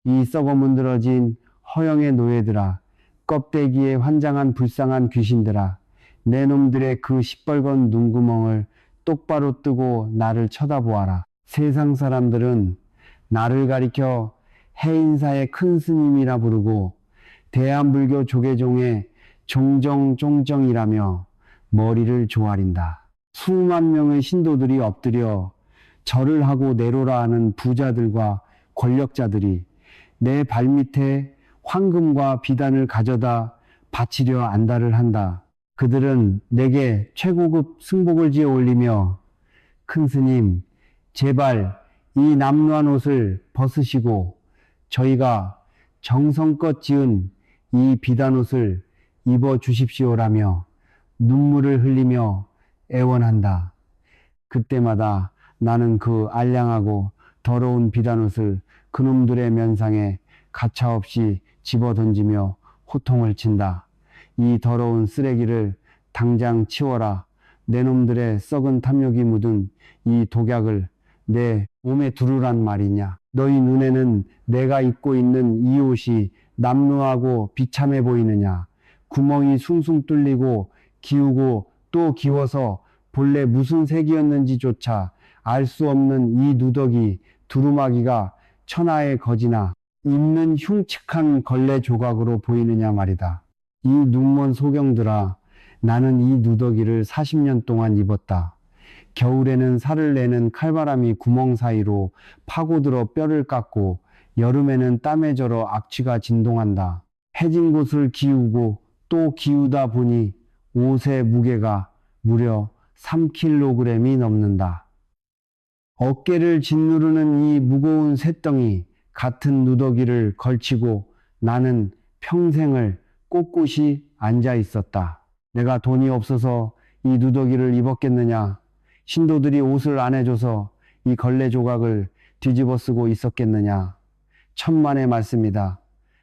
이 썩어 문드러진 허영의 노예들아, 껍데기에 환장한 불쌍한 귀신들아, 내 놈들의 그 시뻘건 눈구멍을 똑바로 뜨고 나를 쳐다보아라. 세상 사람들은 나를 가리켜 해인사의 큰 스님이라 부르고 대한불교 조계종의 종정종정이라며 머리를 조아린다. 수만 명의 신도들이 엎드려 절을 하고 내로라 하는 부자들과 권력자들이 내 발밑에 황금과 비단을 가져다 바치려 안달을 한다. 그들은 내게 최고급 승복을 지어 올리며 큰 스님, 제발 이 남루한 옷을 벗으시고 저희가 정성껏 지은 이 비단옷을 입어 주십시오라며 눈물을 흘리며 애원한다. 그때마다 나는 그 알량하고 더러운 비단옷을 그놈들의 면상에 가차없이 집어 던지며 호통을 친다. 이 더러운 쓰레기를 당장 치워라. 내 놈들의 썩은 탐욕이 묻은 이 독약을 내 몸에 두르란 말이냐. 너희 눈에는 내가 입고 있는 이 옷이 남루하고 비참해 보이느냐. 구멍이 숭숭 뚫리고 기우고 또 기워서 본래 무슨 색이었는지조차 알 수 없는 이 누더기 두루마기가 천하의 거지나 입는 흉측한 걸레 조각으로 보이느냐 말이다. 이 눈먼 소경들아, 나는 이 누더기를 40년 동안 입었다. 겨울에는 살을 내는 칼바람이 구멍 사이로 파고들어 뼈를 깎고 여름에는 땀에 절어 악취가 진동한다. 해진 곳을 기우고 또 기우다 보니 옷의 무게가 무려 3kg이 넘는다. 어깨를 짓누르는 이 무거운 쇳덩이 같은 누더기를 걸치고 나는 평생을 꼿꼿이 앉아 있었다. 내가 돈이 없어서 이 누더기를 입었겠느냐? 신도들이 옷을 안 해줘서 이 걸레 조각을 뒤집어 쓰고 있었겠느냐? 천만의 말씀이다.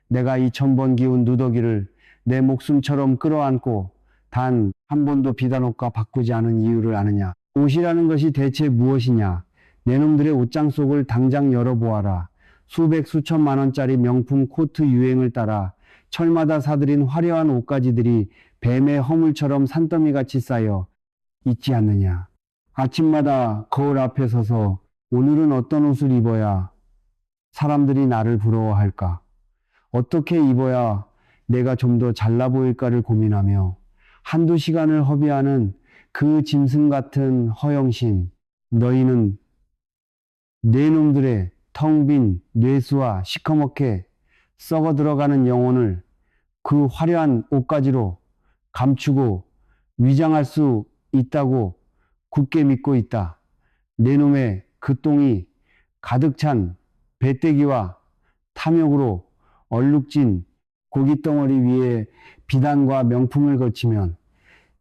내가 이 천번 기운 누더기를 내 목숨처럼 끌어안고 단 한 번도 비단옷과 바꾸지 않은 이유를 아느냐? 옷이라는 것이 대체 무엇이냐? 내 놈들의 옷장 속을 당장 열어보아라. 수백 수천만 원짜리 명품 코트 유행을 따라 철마다 사들인 화려한 옷가지들이 뱀의 허물처럼 산더미같이 쌓여 있지 않느냐. 아침마다 거울 앞에 서서 오늘은 어떤 옷을 입어야 사람들이 나를 부러워할까? 어떻게 입어야 내가 좀 더 잘나 보일까를 고민하며 한두 시간을 허비하는 그 짐승 같은 허영심. 너희는 내 놈들의 텅 빈 뇌수와 시커멓게 썩어 들어가는 영혼을 그 화려한 옷가지로 감추고 위장할 수 있다고 굳게 믿고 있다. 내 놈의 그 똥이 가득 찬 배때기와 탐욕으로 얼룩진 고깃덩어리 위에 비단과 명품을 걸치면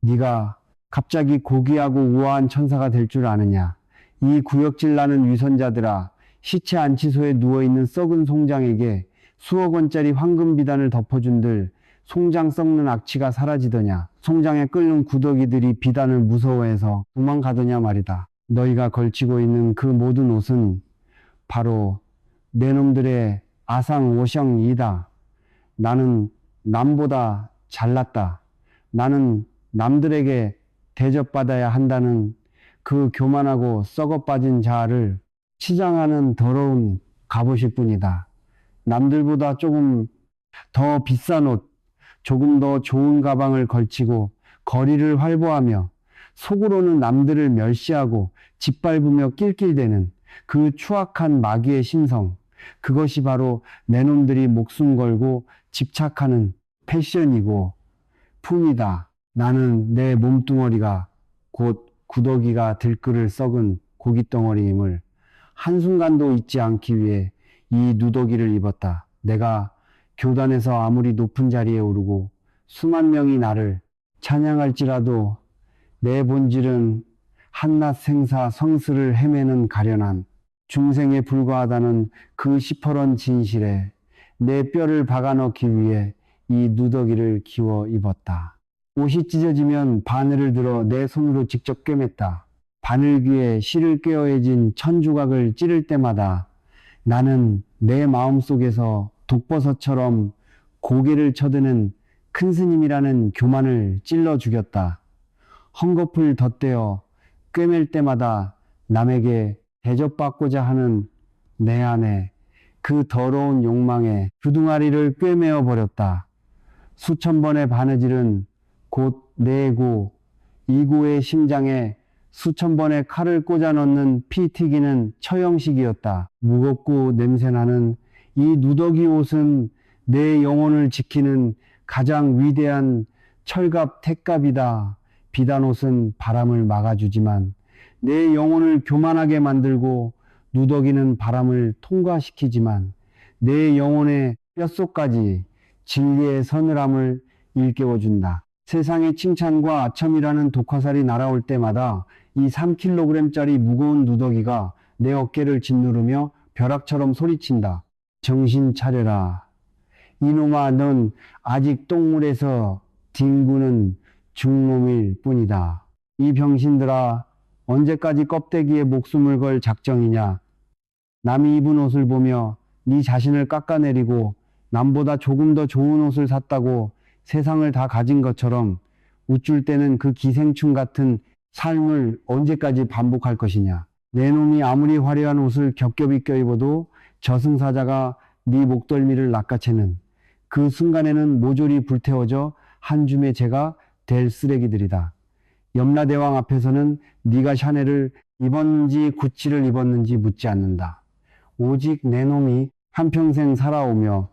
네가 갑자기 고귀하고 우아한 천사가 될 줄 아느냐. 이 구역질 나는 위선자들아, 시체 안치소에 누워있는 썩은 송장에게 수억 원짜리 황금 비단을 덮어준들 송장 썩는 악취가 사라지더냐. 송장에 끓는 구더기들이 비단을 무서워해서 도망가더냐 말이다. 너희가 걸치고 있는 그 모든 옷은 바로 내 놈들의 아상 오성이다. 나는 남보다 잘났다. 나는 남들에게 대접받아야 한다는 그 교만하고 썩어 빠진 자아를 치장하는 더러운 갑옷일 뿐이다. 남들보다 조금 더 비싼 옷, 조금 더 좋은 가방을 걸치고 거리를 활보하며 속으로는 남들을 멸시하고 짓밟으며 낄낄대는 그 추악한 마귀의 심성, 그것이 바로 내 놈들이 목숨 걸고 집착하는 패션이고 품이다. 나는 내 몸뚱어리가 곧 구더기가 들끓을 썩은 고깃덩어리임을 한순간도 잊지 않기 위해 이 누더기를 입었다. 내가 교단에서 아무리 높은 자리에 오르고 수만 명이 나를 찬양할지라도 내 본질은 한낱 생사 성스를 헤매는 가련한 중생에 불과하다는 그 시퍼런 진실에 내 뼈를 박아넣기 위해 이 누더기를 기워 입었다. 옷이 찢어지면 바늘을 들어 내 손으로 직접 꿰맸다. 바늘귀에 실을 꿰어해진 천조각을 찌를 때마다 나는 내 마음속에서 독버섯처럼 고개를 쳐드는 큰 스님이라는 교만을 찔러 죽였다. 헝겊을 덧대어 꿰맬 때마다 남에게 대접받고자 하는 내 안에 그 더러운 욕망에 주둥아리를 꿰매어 버렸다. 수천 번의 바느질은 곧 내 고, 이 고의 심장에 수천 번의 칼을 꽂아 넣는 피 튀기는 처형식이었다. 무겁고 냄새나는 이 누더기 옷은 내 영혼을 지키는 가장 위대한 철갑 택갑이다. 비단옷은 바람을 막아주지만 내 영혼을 교만하게 만들고 누더기는 바람을 통과시키지만 내 영혼의 뼛속까지 진리의 서늘함을 일깨워준다. 세상의 칭찬과 아첨이라는 독화살이 날아올 때마다 이 3kg짜리 무거운 누더기가 내 어깨를 짓누르며 벼락처럼 소리친다. 정신 차려라. 이놈아, 넌 아직 똥물에서 뒹구는 중놈일 뿐이다. 이 병신들아, 언제까지 껍데기에 목숨을 걸 작정이냐. 남이 입은 옷을 보며 네 자신을 깎아내리고 남보다 조금 더 좋은 옷을 샀다고 세상을 다 가진 것처럼 우쭐 때는 그 기생충 같은 삶을 언제까지 반복할 것이냐. 내 놈이 아무리 화려한 옷을 겹겹이 껴입어도 저승사자가 네 목덜미를 낚아채는 그 순간에는 모조리 불태워져 한 줌의 재가 될 쓰레기들이다. 염라대왕 앞에서는 네가 샤넬을 입었는지 구찌를 입었는지 묻지 않는다. 오직 내 놈이 한평생 살아오며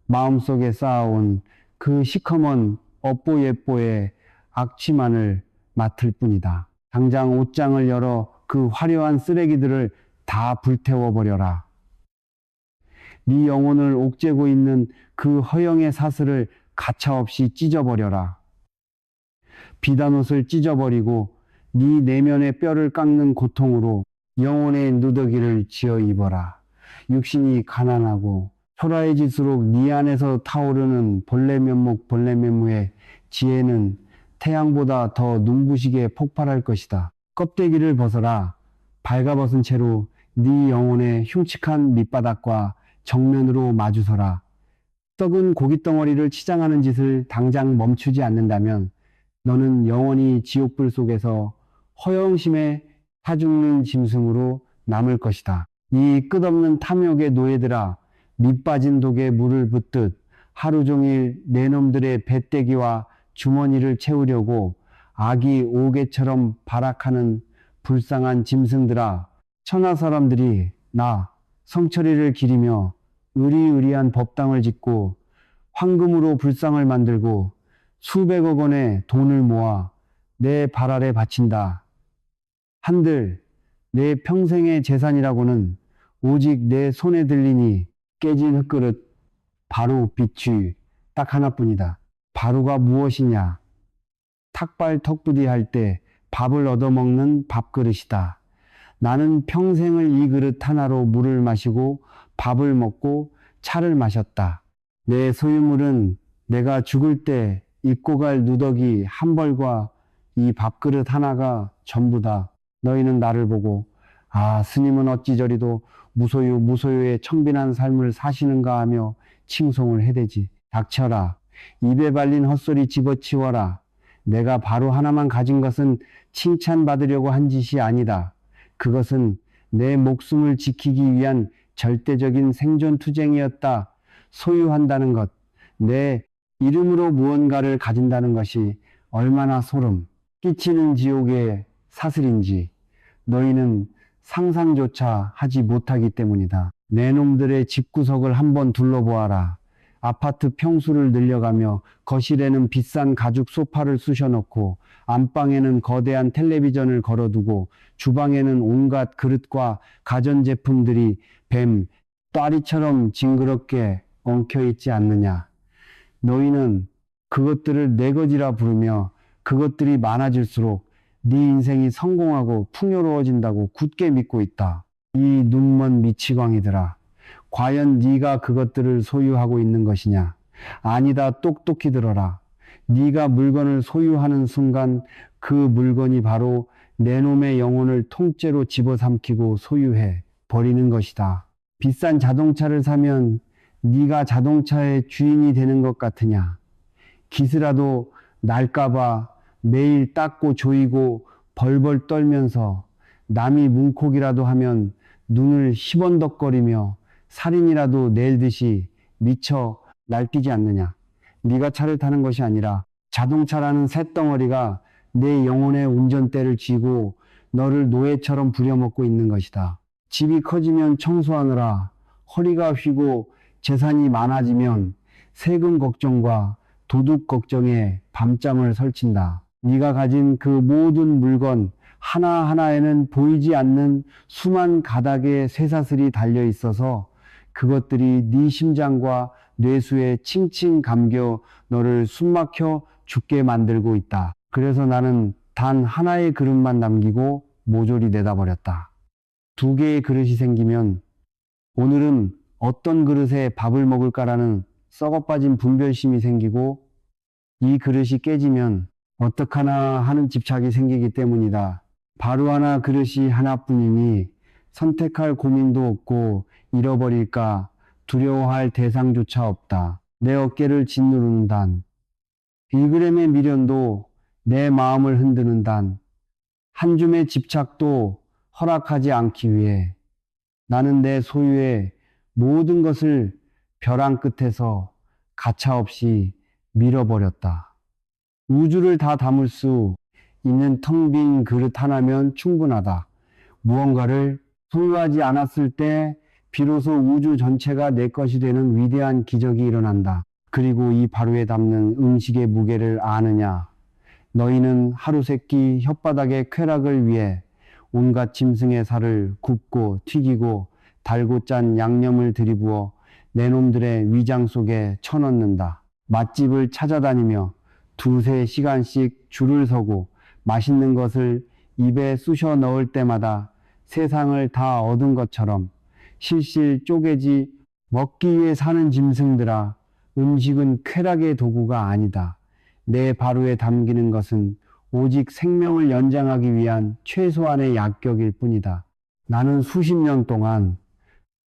마음속에 쌓아온 그 시커먼 업보 예뽀의 악취만을 맡을 뿐이다. 당장 옷장을 열어 그 화려한 쓰레기들을 다 불태워버려라. 네 영혼을 옥죄고 있는 그 허영의 사슬을 가차없이 찢어버려라. 비단옷을 찢어버리고 네 내면의 뼈를 깎는 고통으로 영혼의 누더기를 지어 입어라. 육신이 가난하고 초라해질수록 네 안에서 타오르는 본래 면목 본래 면무의 지혜는 태양보다 더 눈부시게 폭발할 것이다. 껍데기를 벗어라. 발가벗은 채로 네 영혼의 흉측한 밑바닥과 정면으로 마주서라. 썩은 고깃덩어리를 치장하는 짓을 당장 멈추지 않는다면 너는 영원히 지옥불 속에서 허영심에 타죽는 짐승으로 남을 것이다. 이 끝없는 탐욕의 노예들아, 밑 빠진 독에 물을 붓듯 하루 종일 내 놈들의 배때기와 주머니를 채우려고 아기 오개처럼 발악하는 불쌍한 짐승들아, 천하 사람들이 나 성철이를 기리며 의리의리한 법당을 짓고 황금으로 불상을 만들고 수백억 원의 돈을 모아 내 발 아래 바친다. 한들 내 평생의 재산이라고는 오직 내 손에 들리니 깨진 흙그릇 바로 빛이 딱 하나뿐이다. 바로가 무엇이냐? 탁발 턱부디 할 때 밥을 얻어먹는 밥그릇이다. 나는 평생을 이 그릇 하나로 물을 마시고 밥을 먹고 차를 마셨다. 내 소유물은 내가 죽을 때 입고 갈 누더기 한 벌과 이 밥그릇 하나가 전부다. 너희는 나를 보고 아, 스님은 어찌 저리도 무소유의 청빈한 삶을 사시는가 하며 칭송을 해대지. 닥쳐라. 입에 발린 헛소리 집어치워라. 내가 바로 하나만 가진 것은 칭찬받으려고 한 짓이 아니다. 그것은 내 목숨을 지키기 위한 절대적인 생존투쟁이었다. 소유한다는 것, 내 이름으로 무언가를 가진다는 것이 얼마나 소름 끼치는 지옥의 사슬인지 너희는 상상조차 하지 못하기 때문이다. 내 놈들의 집구석을 한번 둘러보아라. 아파트 평수를 늘려가며 거실에는 비싼 가죽 소파를 쑤셔넣고 안방에는 거대한 텔레비전을 걸어두고 주방에는 온갖 그릇과 가전제품들이 뱀, 따리처럼 징그럽게 엉켜있지 않느냐. 너희는 그것들을 내 것이라 부르며 그것들이 많아질수록 네 인생이 성공하고 풍요로워진다고 굳게 믿고 있다. 이 눈먼 미치광이들아. 과연 네가 그것들을 소유하고 있는 것이냐? 아니다. 똑똑히 들어라. 네가 물건을 소유하는 순간 그 물건이 바로 내 놈의 영혼을 통째로 집어삼키고 소유해 버리는 것이다. 비싼 자동차를 사면 네가 자동차의 주인이 되는 것 같으냐? 기스라도 날까봐 매일 닦고 조이고 벌벌 떨면서 남이 문콕이라도 하면 눈을 희번덕거리며 살인이라도 낼 듯이 미쳐 날뛰지 않느냐? 네가 차를 타는 것이 아니라 자동차라는 쇳덩어리가 내 영혼의 운전대를 쥐고 너를 노예처럼 부려먹고 있는 것이다. 집이 커지면 청소하느라 허리가 휘고 재산이 많아지면 세금 걱정과 도둑 걱정에 밤잠을 설친다. 네가 가진 그 모든 물건 하나하나에는 보이지 않는 수만 가닥의 쇠사슬이 달려 있어서 그것들이 네 심장과 뇌수에 칭칭 감겨 너를 숨막혀 죽게 만들고 있다. 그래서 나는 단 하나의 그릇만 남기고 모조리 내다버렸다. 두 개의 그릇이 생기면 오늘은 어떤 그릇에 밥을 먹을까라는 썩어빠진 분별심이 생기고, 이 그릇이 깨지면 어떡하나 하는 집착이 생기기 때문이다. 바로 하나 그릇이 하나뿐이니 선택할 고민도 없고 잃어버릴까 두려워할 대상조차 없다. 내 어깨를 짓누르는 단, 1g의 미련도 내 마음을 흔드는 단, 한 줌의 집착도 허락하지 않기 위해 나는 내 소유의 모든 것을 벼랑 끝에서 가차없이 밀어버렸다. 우주를 다 담을 수 있는 텅 빈 그릇 하나면 충분하다. 무언가를 소유하지 않았을 때 비로소 우주 전체가 내 것이 되는 위대한 기적이 일어난다. 그리고 이 바루에 담는 음식의 무게를 아느냐? 너희는 하루세끼 혓바닥의 쾌락을 위해 온갖 짐승의 살을 굽고 튀기고 달고 짠 양념을 들이부어 내 놈들의 위장 속에 쳐넣는다. 맛집을 찾아다니며 두세 시간씩 줄을 서고 맛있는 것을 입에 쑤셔 넣을 때마다 세상을 다 얻은 것처럼 실실 쪼개지 먹기 위해 사는 짐승들아, 음식은 쾌락의 도구가 아니다. 내 바루에 담기는 것은 오직 생명을 연장하기 위한 최소한의 약격일 뿐이다. 나는 수십 년 동안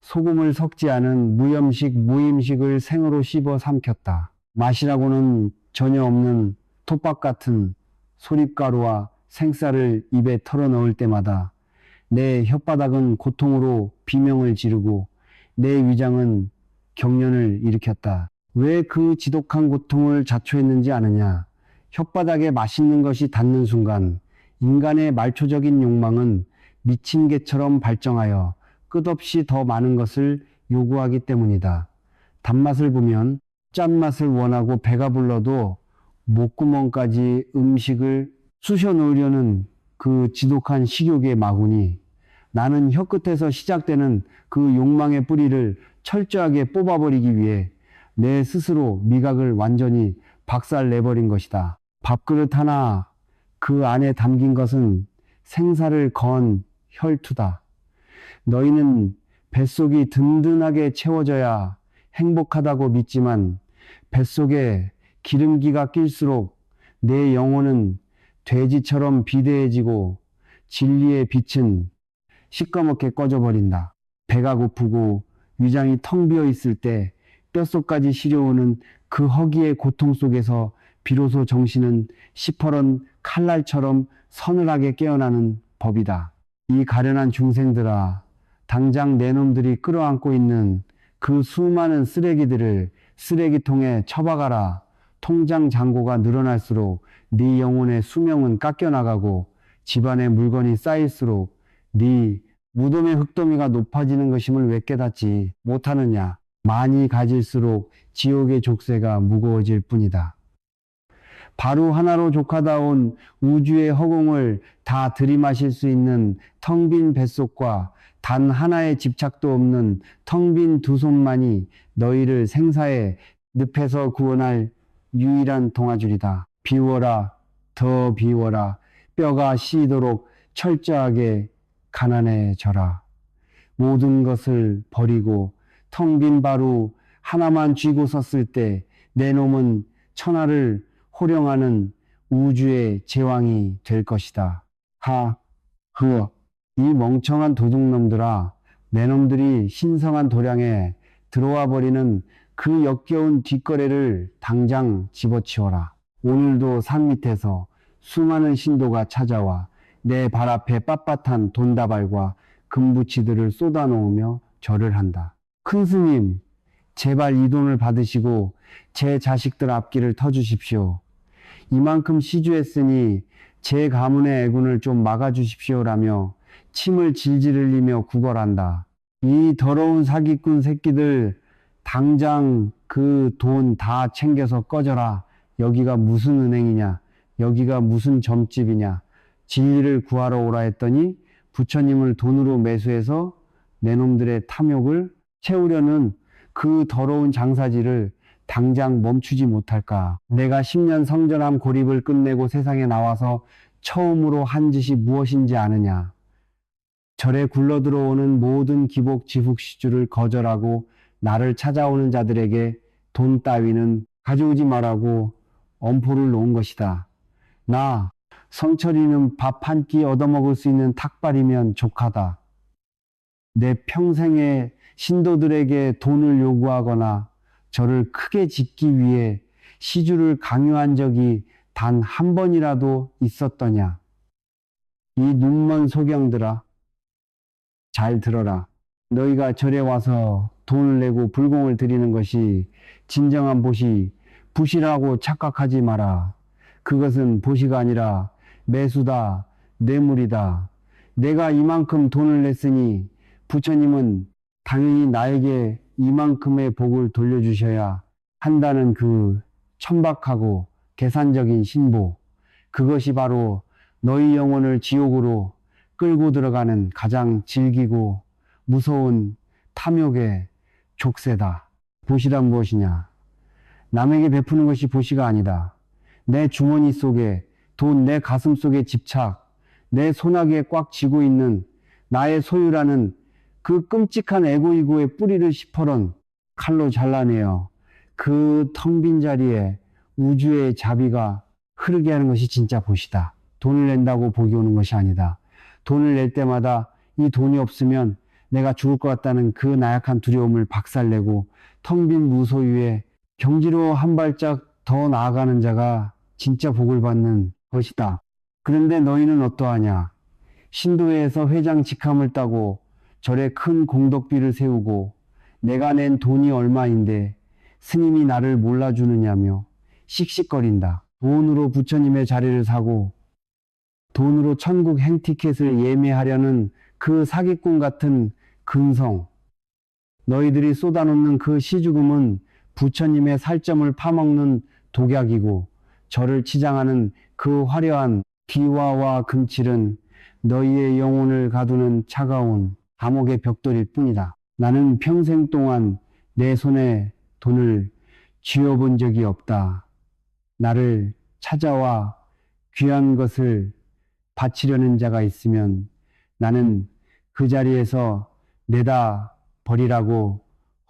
소금을 섞지 않은 무염식 무임식을 생으로 씹어 삼켰다. 맛이라고는 전혀 없는 톱밥 같은 소립가루와 생쌀을 입에 털어 넣을 때마다 내 혓바닥은 고통으로 비명을 지르고 내 위장은 경련을 일으켰다. 왜 그 지독한 고통을 자초했는지 아느냐? 혓바닥에 맛있는 것이 닿는 순간 인간의 말초적인 욕망은 미친 개처럼 발정하여 끝없이 더 많은 것을 요구하기 때문이다. 단맛을 보면 짠맛을 원하고 배가 불러도 목구멍까지 음식을 쑤셔 넣으려는 그 지독한 식욕의 마구니, 나는 혀끝에서 시작되는 그 욕망의 뿌리를 철저하게 뽑아버리기 위해 내 스스로 미각을 완전히 박살내버린 것이다. 밥그릇 하나 그 안에 담긴 것은 생사를 건 혈투다. 너희는 뱃속이 든든하게 채워져야 행복하다고 믿지만 뱃속에 기름기가 낄수록 내 영혼은 돼지처럼 비대해지고 진리의 빛은 시꺼멓게 꺼져버린다. 배가 고프고 위장이 텅 비어 있을 때 뼛속까지 시려오는 그 허기의 고통 속에서 비로소 정신은 시퍼런 칼날처럼 서늘하게 깨어나는 법이다. 이 가련한 중생들아, 당장 내 놈들이 끌어안고 있는 그 수많은 쓰레기들을 쓰레기통에 처박아라. 통장 잔고가 늘어날수록 네 영혼의 수명은 깎여나가고 집안에 물건이 쌓일수록 네 무덤의 흙더미가 높아지는 것임을 왜 깨닫지 못하느냐? 많이 가질수록 지옥의 족쇄가 무거워질 뿐이다. 바로 하나로 족하다온 우주의 허공을 다 들이마실 수 있는 텅 빈 뱃속과 단 하나의 집착도 없는 텅 빈 두 손만이 너희를 생사의 늪에서 구원할 유일한 동아줄이다. 비워라, 더 비워라. 뼈가 시도록 철저하게 가난해져라. 모든 것을 버리고 텅 빈 바루 하나만 쥐고 섰을 때 내 놈은 천하를 호령하는 우주의 제왕이 될 것이다. 하, 흐, 이 멍청한 도둑놈들아, 내 놈들이 신성한 도량에 들어와 버리는 그 역겨운 뒷거래를 당장 집어치워라. 오늘도 산 밑에서 수많은 신도가 찾아와 내 발 앞에 빳빳한 돈다발과 금부치들을 쏟아놓으며 절을 한다. 큰 스님, 제발 이 돈을 받으시고 제 자식들 앞길을 터주십시오. 이만큼 시주했으니 제 가문의 애군을 좀 막아주십시오라며 침을 질질 흘리며 구걸한다. 이 더러운 사기꾼 새끼들 당장 그 돈 다 챙겨서 꺼져라. 여기가 무슨 은행이냐? 여기가 무슨 점집이냐? 진리를 구하러 오라 했더니 부처님을 돈으로 매수해서 내 놈들의 탐욕을 채우려는 그 더러운 장사질을 당장 멈추지 못할까? 내가 10년 성전함 고립을 끝내고 세상에 나와서 처음으로 한 짓이 무엇인지 아느냐? 절에 굴러들어오는 모든 기복 지복 시주를 거절하고 나를 찾아오는 자들에게 돈 따위는 가져오지 말라고 엄포를 놓은 것이다. 나 성철이는 밥 한 끼 얻어먹을 수 있는 탁발이면 족하다. 내 평생에 신도들에게 돈을 요구하거나 저를 크게 짓기 위해 시주를 강요한 적이 단 한 번이라도 있었더냐. 이 눈먼 소경들아, 잘 들어라. 너희가 절에 와서 돈을 내고 불공을 드리는 것이 진정한 보시, 부시라고 착각하지 마라. 그것은 보시가 아니라 매수다, 뇌물이다. 내가 이만큼 돈을 냈으니 부처님은 당연히 나에게 이만큼의 복을 돌려주셔야 한다는 그 천박하고 계산적인 신보. 그것이 바로 너희 영혼을 지옥으로 끌고 들어가는 가장 질기고 무서운 탐욕의 족쇄다. 보시란 무엇이냐? 남에게 베푸는 것이 보시가 아니다. 내 주머니 속에 돈, 내 가슴 속에 집착, 내 손아귀에 꽉 쥐고 있는 나의 소유라는 그 끔찍한 에고이고의 뿌리를 시퍼런 칼로 잘라내어 그 텅 빈 자리에 우주의 자비가 흐르게 하는 것이 진짜 보시다. 돈을 낸다고 복이 오는 것이 아니다. 돈을 낼 때마다 이 돈이 없으면 내가 죽을 것 같다는 그 나약한 두려움을 박살내고 텅 빈 무소유에 경지로 한 발짝 더 나아가는 자가 진짜 복을 받는 것이다. 그런데 너희는 어떠하냐? 신도회에서 회장 직함을 따고 절에 큰 공덕비를 세우고 내가 낸 돈이 얼마인데 스님이 나를 몰라주느냐며 씩씩거린다. 돈으로 부처님의 자리를 사고 돈으로 천국 행티켓을 예매하려는 그 사기꾼 같은 근성. 너희들이 쏟아놓는 그 시주금은 부처님의 살점을 파먹는 독약이고 저를 치장하는 그 화려한 기와와 금칠은 너희의 영혼을 가두는 차가운 감옥의 벽돌일 뿐이다. 나는 평생 동안 내 손에 돈을 쥐어본 적이 없다. 나를 찾아와 귀한 것을 바치려는 자가 있으면 나는 그 자리에서 내다 버리라고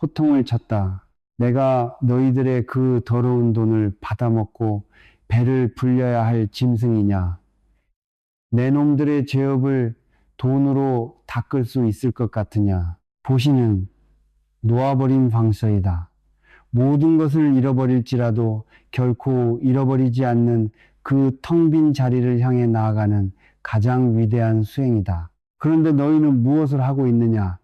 호통을 쳤다. 내가 너희들의 그 더러운 돈을 받아먹고 배를 불려야 할 짐승이냐. 내 놈들의 죄업을 돈으로 닦을 수 있을 것 같으냐. 보시는 놓아버린 방서이다. 모든 것을 잃어버릴지라도 결코 잃어버리지 않는 그 텅 빈 자리를 향해 나아가는 가장 위대한 수행이다. 그런데 너희는 무엇을 하고 있느냐?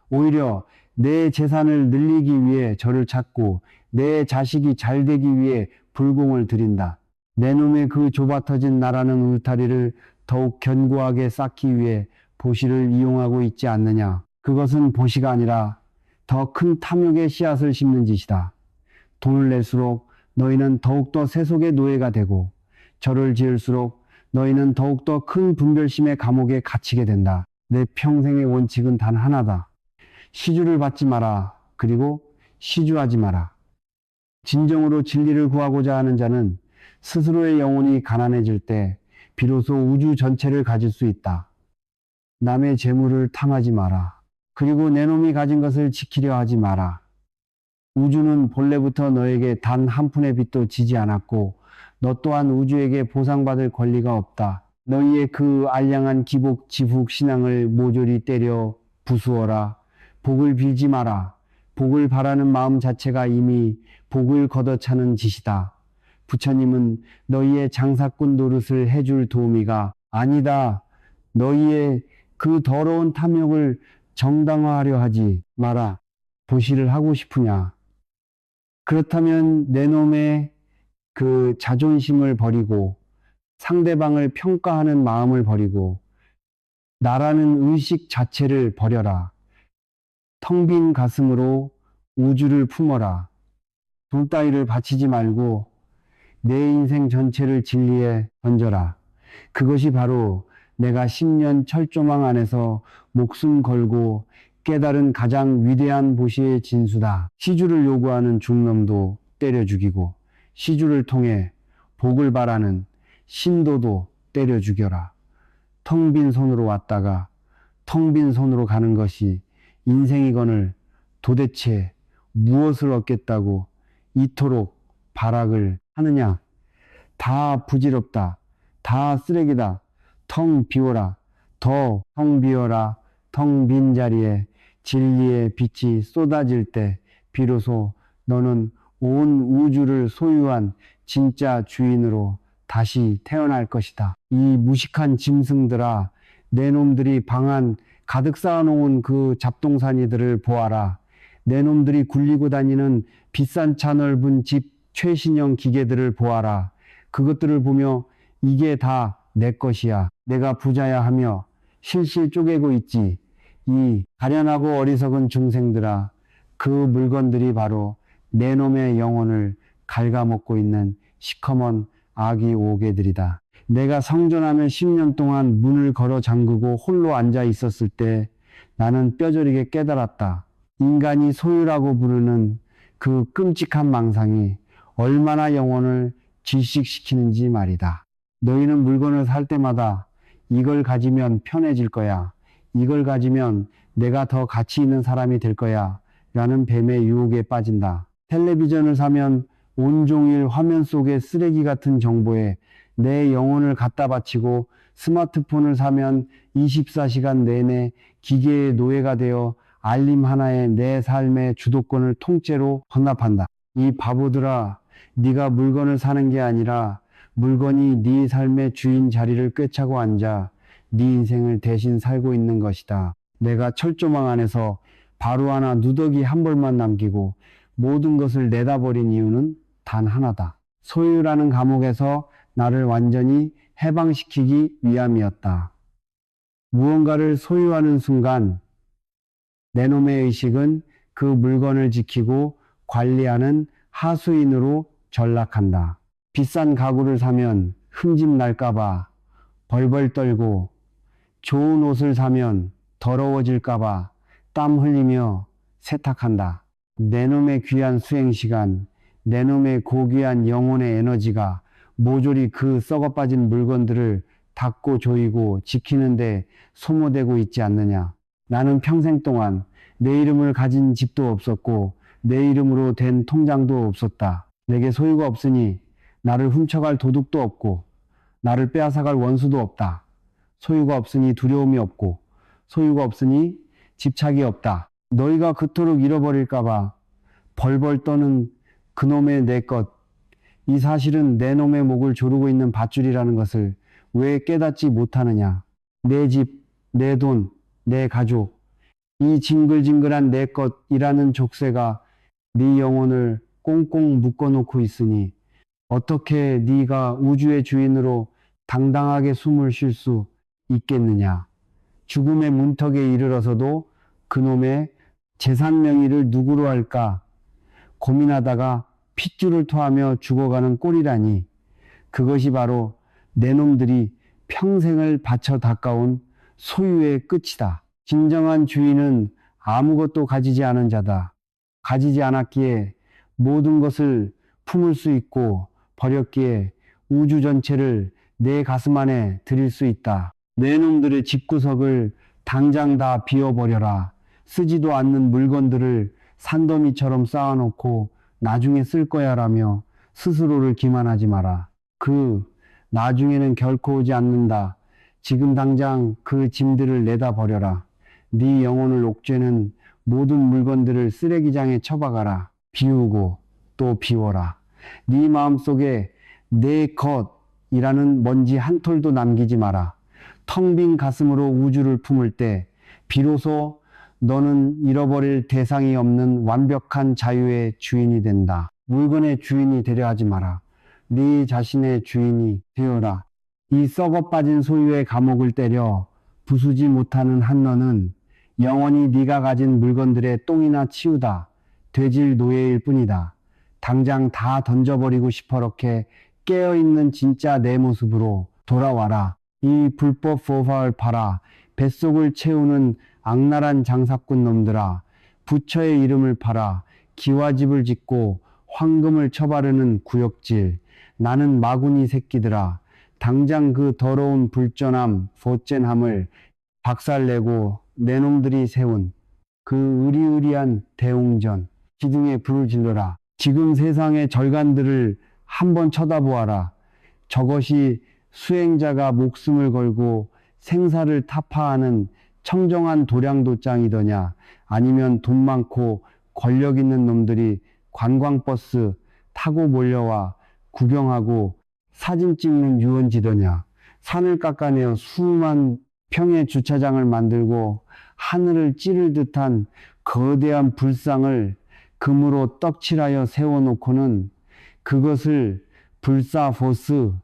오히려 내 재산을 늘리기 위해 저를 찾고 내 자식이 잘 되기 위해 불공을 드린다. 내 놈의 그 좁아터진 나라는 울타리를 더욱 견고하게 쌓기 위해 보시를 이용하고 있지 않느냐. 그것은 보시가 아니라 더 큰 탐욕의 씨앗을 심는 짓이다. 돈을 낼수록 너희는 더욱더 세속의 노예가 되고 절을 지을수록 너희는 더욱더 큰 분별심의 감옥에 갇히게 된다. 내 평생의 원칙은 단 하나다. 시주를 받지 마라. 그리고 시주하지 마라. 진정으로 진리를 구하고자 하는 자는 스스로의 영혼이 가난해질 때 비로소 우주 전체를 가질 수 있다. 남의 재물을 탐하지 마라. 그리고 내 놈이 가진 것을 지키려 하지 마라. 우주는 본래부터 너에게 단 한 푼의 빚도 지지 않았고 너 또한 우주에게 보상받을 권리가 없다. 너희의 그 알량한 기복 지복 신앙을 모조리 때려 부수어라. 복을 빌지 마라. 복을 바라는 마음 자체가 이미 복을 걷어차는 짓이다. 부처님은 너희의 장사꾼 노릇을 해줄 도우미가 아니다. 너희의 그 더러운 탐욕을 정당화하려 하지 마라. 보시를 하고 싶으냐? 그렇다면 내 놈의 그 자존심을 버리고 상대방을 평가하는 마음을 버리고 나라는 의식 자체를 버려라. 텅 빈 가슴으로 우주를 품어라. 돈 따위를 바치지 말고 내 인생 전체를 진리에 던져라. 그것이 바로 내가 10년 철조망 안에서 목숨 걸고 깨달은 가장 위대한 보시의 진수다. 시주를 요구하는 중놈도 때려 죽이고 시주를 통해 복을 바라는 신도도 때려 죽여라. 텅 빈 손으로 왔다가 텅 빈 손으로 가는 것이 인생이거늘 도대체 무엇을 얻겠다고 이토록 발악을 하느냐. 다 부질없다. 다 쓰레기다. 텅 비워라. 더 텅 비워라. 텅 빈 자리에 진리의 빛이 쏟아질 때 비로소 너는 온 우주를 소유한 진짜 주인으로 다시 태어날 것이다. 이 무식한 짐승들아, 내 놈들이 방 안 가득 쌓아놓은 그 잡동사니들을 보아라. 내 놈들이 굴리고 다니는 비싼 차 넓은 집 최신형 기계들을 보아라. 그것들을 보며 이게 다 내 것이야. 내가 부자야 하며 실실 쪼개고 있지. 이 가련하고 어리석은 중생들아, 그 물건들이 바로 내 놈의 영혼을 갉아먹고 있는 시커먼 아기 오개들이다. 내가 성전하며 10년 동안 문을 걸어 잠그고 홀로 앉아 있었을 때 나는 뼈저리게 깨달았다. 인간이 소유라고 부르는 그 끔찍한 망상이 얼마나 영혼을 질식시키는지 말이다. 너희는 물건을 살 때마다 이걸 가지면 편해질 거야. 이걸 가지면 내가 더 가치 있는 사람이 될 거야. 라는 뱀의 유혹에 빠진다. 텔레비전을 사면 온종일 화면 속의 쓰레기 같은 정보에 내 영혼을 갖다 바치고 스마트폰을 사면 24시간 내내 기계의 노예가 되어 알림 하나에 내 삶의 주도권을 통째로 헌납한다. 이 바보들아, 네가 물건을 사는 게 아니라 물건이 네 삶의 주인 자리를 꿰차고 앉아 네 인생을 대신 살고 있는 것이다. 내가 철조망 안에서 바로 하나 누더기 한 벌만 남기고 모든 것을 내다버린 이유는 단 하나다. 소유라는 감옥에서 나를 완전히 해방시키기 위함이었다. 무언가를 소유하는 순간 내 놈의 의식은 그 물건을 지키고 관리하는 하수인으로 전락한다. 비싼 가구를 사면 흠집 날까봐 벌벌 떨고 좋은 옷을 사면 더러워질까봐 땀 흘리며 세탁한다. 내 놈의 귀한 수행시간, 내 놈의 고귀한 영혼의 에너지가 모조리 그 썩어빠진 물건들을 닦고 조이고 지키는데 소모되고 있지 않느냐. 나는 평생 동안 내 이름을 가진 집도 없었고 내 이름으로 된 통장도 없었다. 내게 소유가 없으니 나를 훔쳐갈 도둑도 없고 나를 빼앗아갈 원수도 없다. 소유가 없으니 두려움이 없고 소유가 없으니 집착이 없다. 너희가 그토록 잃어버릴까봐 벌벌 떠는 그놈의 내 것, 이 사실은 내 놈의 목을 조르고 있는 밧줄이라는 것을 왜 깨닫지 못하느냐. 내 집, 내 돈, 내 가족, 이 징글징글한 내 것이라는 족쇄가 네 영혼을 꽁꽁 묶어놓고 있으니 어떻게 네가 우주의 주인으로 당당하게 숨을 쉴 수 있겠느냐. 죽음의 문턱에 이르러서도 그놈의 재산 명의를 누구로 할까 고민하다가 핏줄을 토하며 죽어가는 꼴이라니. 그것이 바로 내 놈들이 평생을 바쳐 닦아온 소유의 끝이다. 진정한 주인은 아무것도 가지지 않은 자다. 가지지 않았기에 모든 것을 품을 수 있고 버렸기에 우주 전체를 내 가슴 안에 들일 수 있다. 내 놈들의 집구석을 당장 다 비워버려라. 쓰지도 않는 물건들을 산더미처럼 쌓아놓고 나중에 쓸 거야라며 스스로를 기만하지 마라. 그 나중에는 결코 오지 않는다. 지금 당장 그 짐들을 내다 버려라. 네 영혼을 옥죄는 모든 물건들을 쓰레기장에 처박아라. 비우고 또 비워라. 네 마음속에 내 것이라는 먼지 한 톨도 남기지 마라. 텅 빈 가슴으로 우주를 품을 때 비로소 너는 잃어버릴 대상이 없는 완벽한 자유의 주인이 된다. 물건의 주인이 되려 하지 마라. 네 자신의 주인이 되어라. 이 썩어 빠진 소유의 감옥을 때려 부수지 못하는 한 너는 영원히 네가 가진 물건들의 똥이나 치우다 되질 노예일 뿐이다. 당장 다 던져버리고 시퍼렇게 깨어있는 진짜 내 모습으로 돌아와라. 이 불법 포화를 팔아 뱃속을 채우는 악랄한 장사꾼 놈들아, 부처의 이름을 팔아 기와집을 짓고 황금을 쳐바르는 구역질, 나는 마구니 새끼들아, 당장 그 더러운 불전함, 보젠함을 박살내고 내 놈들이 세운 그 의리의리한 대웅전, 기둥에 불을 질러라. 지금 세상의 절간들을 한번 쳐다보아라. 저것이 수행자가 목숨을 걸고 생사를 타파하는 청정한 도량도장이더냐, 아니면 돈 많고 권력 있는 놈들이 관광버스 타고 몰려와 구경하고 사진 찍는 유원지더냐. 산을 깎아내어 수만 평의 주차장을 만들고 하늘을 찌를 듯한 거대한 불상을 금으로 떡칠하여 세워놓고는 그것을 불사보스라고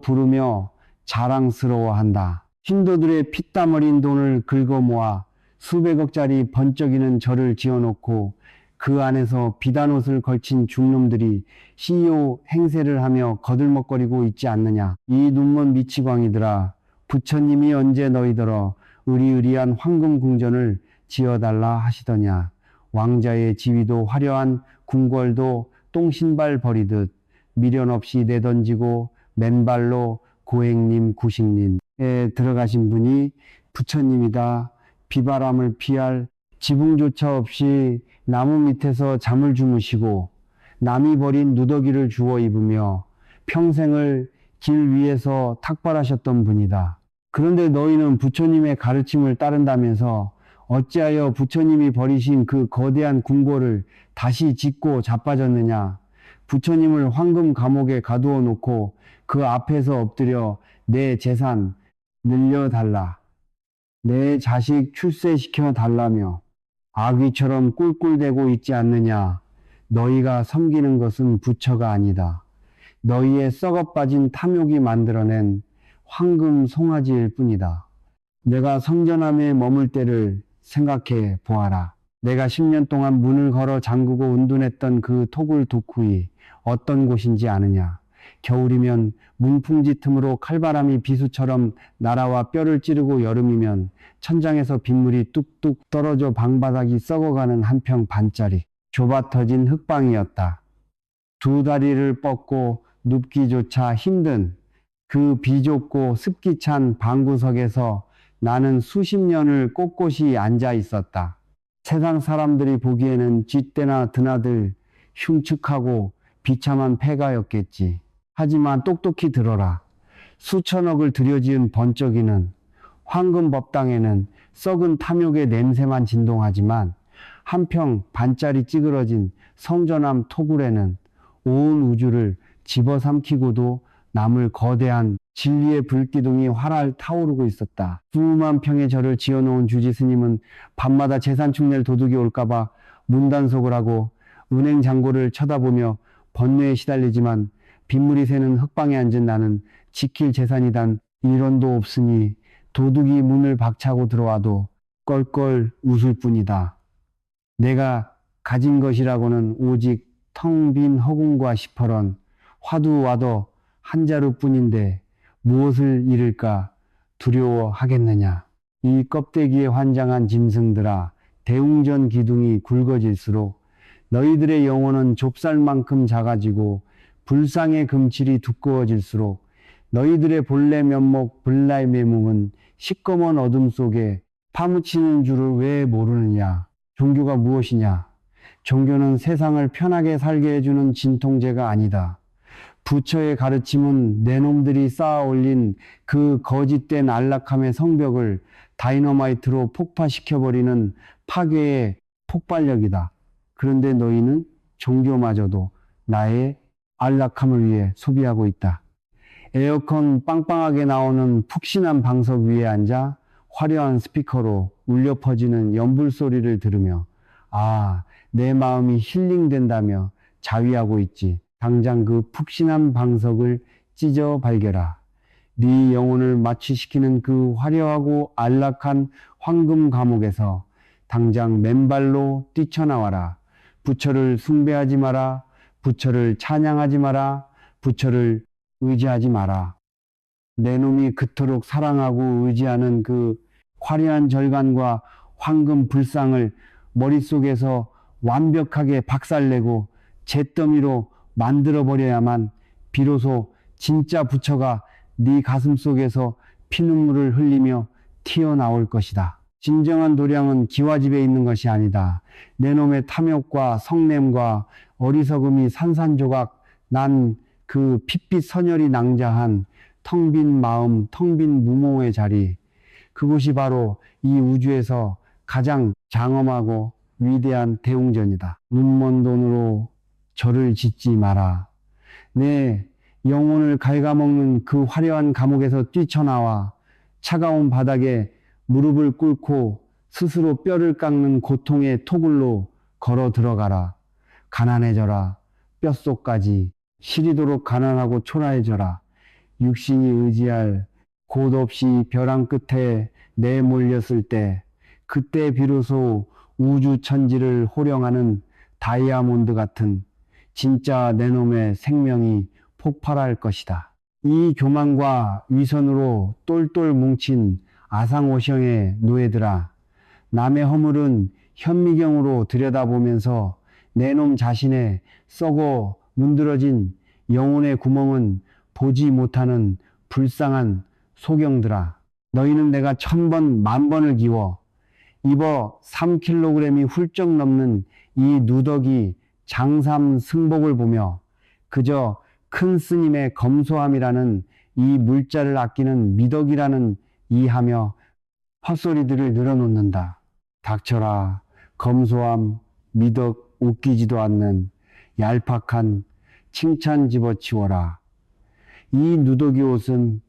부르며 자랑스러워한다. 신도들의 피땀 어린 돈을 긁어 모아 수백억짜리 번쩍이는 절을 지어놓고 그 안에서 비단옷을 걸친 중놈들이 CEO 행세를 하며 거들먹거리고 있지 않느냐. 이 눈먼 미치광이들아, 부처님이 언제 너희더러 의리의리한 황금 궁전을 지어달라 하시더냐. 왕자의 지위도 화려한 궁궐도 똥신발 버리듯 미련 없이 내던지고 맨발로 고행님 구식님에 들어가신 분이 부처님이다. 비바람을 피할 지붕조차 없이 나무 밑에서 잠을 주무시고 남이 버린 누더기를 주워 입으며 평생을 길 위에서 탁발하셨던 분이다. 그런데 너희는 부처님의 가르침을 따른다면서 어찌하여 부처님이 버리신 그 거대한 궁궐을 다시 짓고 자빠졌느냐. 부처님을 황금 감옥에 가두어 놓고 그 앞에서 엎드려 내 재산 늘려달라, 내 자식 출세시켜 달라며 아귀처럼 꿀꿀대고 있지 않느냐. 너희가 섬기는 것은 부처가 아니다. 너희의 썩어빠진 탐욕이 만들어낸 황금 송아지일 뿐이다. 내가 성전함에 머물 때를 생각해 보아라. 내가 10년 동안 문을 걸어 잠그고 운둔했던 그 토굴 두쿠이 어떤 곳인지 아느냐. 겨울이면 문풍지 틈으로 칼바람이 비수처럼 날아와 뼈를 찌르고 여름이면 천장에서 빗물이 뚝뚝 떨어져 방바닥이 썩어가는 한 평 반짜리 좁아터진 흙방이었다. 두 다리를 뻗고 눕기조차 힘든 그 비좁고 습기 찬 방구석에서 나는 수십 년을 꼿꼿이 앉아 있었다. 세상 사람들이 보기에는 쥐떼나 드나들 흉측하고 비참한 폐가였겠지. 하지만 똑똑히 들어라. 수천억을 들여지은 번쩍이는 황금 법당에는 썩은 탐욕의 냄새만 진동하지만 한평 반짜리 찌그러진 성전함 토굴에는 온 우주를 집어삼키고도 남을 거대한 진리의 불기둥이 활활 타오르고 있었다. 수만 평의 절을 지어놓은 주지 스님은 밤마다 재산 축낼 도둑이 올까봐 문단속을 하고 은행 잔고를 쳐다보며 번뇌에 시달리지만 빗물이 새는 흙방에 앉은 나는 지킬 재산이단 일원도 없으니 도둑이 문을 박차고 들어와도 껄껄 웃을 뿐이다. 내가 가진 것이라고는 오직 텅 빈 허공과 시퍼런 화두와도 한 자루뿐인데 무엇을 잃을까 두려워하겠느냐. 이 껍데기에 환장한 짐승들아, 대웅전 기둥이 굵어질수록 너희들의 영혼은 좁쌀만큼 작아지고 불상의 금칠이 두꺼워질수록 너희들의 본래 면목 블라이메뭉은 시꺼먼 어둠 속에 파묻히는 줄을 왜 모르느냐. 종교가 무엇이냐? 종교는 세상을 편하게 살게 해주는 진통제가 아니다. 부처의 가르침은 내 놈들이 쌓아 올린 그 거짓된 안락함의 성벽을 다이너마이트로 폭파시켜버리는 파괴의 폭발력이다. 그런데 너희는 종교마저도 나의 안락함을 위해 소비하고 있다. 에어컨 빵빵하게 나오는 푹신한 방석 위에 앉아 화려한 스피커로 울려 퍼지는 연불 소리를 들으며 아, 내 마음이 힐링된다며 자위하고 있지. 당장 그 푹신한 방석을 찢어 발겨라. 네 영혼을 마취시키는 그 화려하고 안락한 황금 감옥에서 당장 맨발로 뛰쳐나와라. 부처를 숭배하지 마라. 부처를 찬양하지 마라. 부처를 의지하지 마라. 내 놈이 그토록 사랑하고 의지하는 그 화려한 절간과 황금 불상을 머릿속에서 완벽하게 박살내고 잿더미로 만들어버려야만 비로소 진짜 부처가 네 가슴 속에서 피눈물을 흘리며 튀어나올 것이다. 진정한 도량은 기와집에 있는 것이 아니다. 내 놈의 탐욕과 성냄과 어리석음이 산산조각 난 그 핏빛 선열이 낭자한 텅 빈 마음, 텅 빈 무모의 자리, 그곳이 바로 이 우주에서 가장 장엄하고 위대한 대웅전이다. 눈먼 돈으로 절을 짓지 마라. 내 영혼을 갉아먹는 그 화려한 감옥에서 뛰쳐나와 차가운 바닥에 무릎을 꿇고 스스로 뼈를 깎는 고통의 토굴로 걸어 들어가라. 가난해져라. 뼛속까지 시리도록 가난하고 초라해져라. 육신이 의지할 곳 없이 벼랑 끝에 내몰렸을 때 그때 비로소 우주 천지를 호령하는 다이아몬드 같은 진짜 내 놈의 생명이 폭발할 것이다. 이 교만과 위선으로 똘똘 뭉친 아상오형의 노예들아, 남의 허물은 현미경으로 들여다보면서 내 놈 자신의 썩어 문드러진 영혼의 구멍은 보지 못하는 불쌍한 소경들아, 너희는 내가 1000번, 10,000번을 기워 입어 3kg이 훌쩍 넘는 이 누더기 장삼 승복을 보며 그저 큰 스님의 검소함이라는 이 물자를 아끼는 미덕이라는 이하며 헛소리들을 늘어놓는다. 닥쳐라. 검소함, 미덕 웃기지도 않는 얄팍한 칭찬 집어치워라. 이 누더기 옷은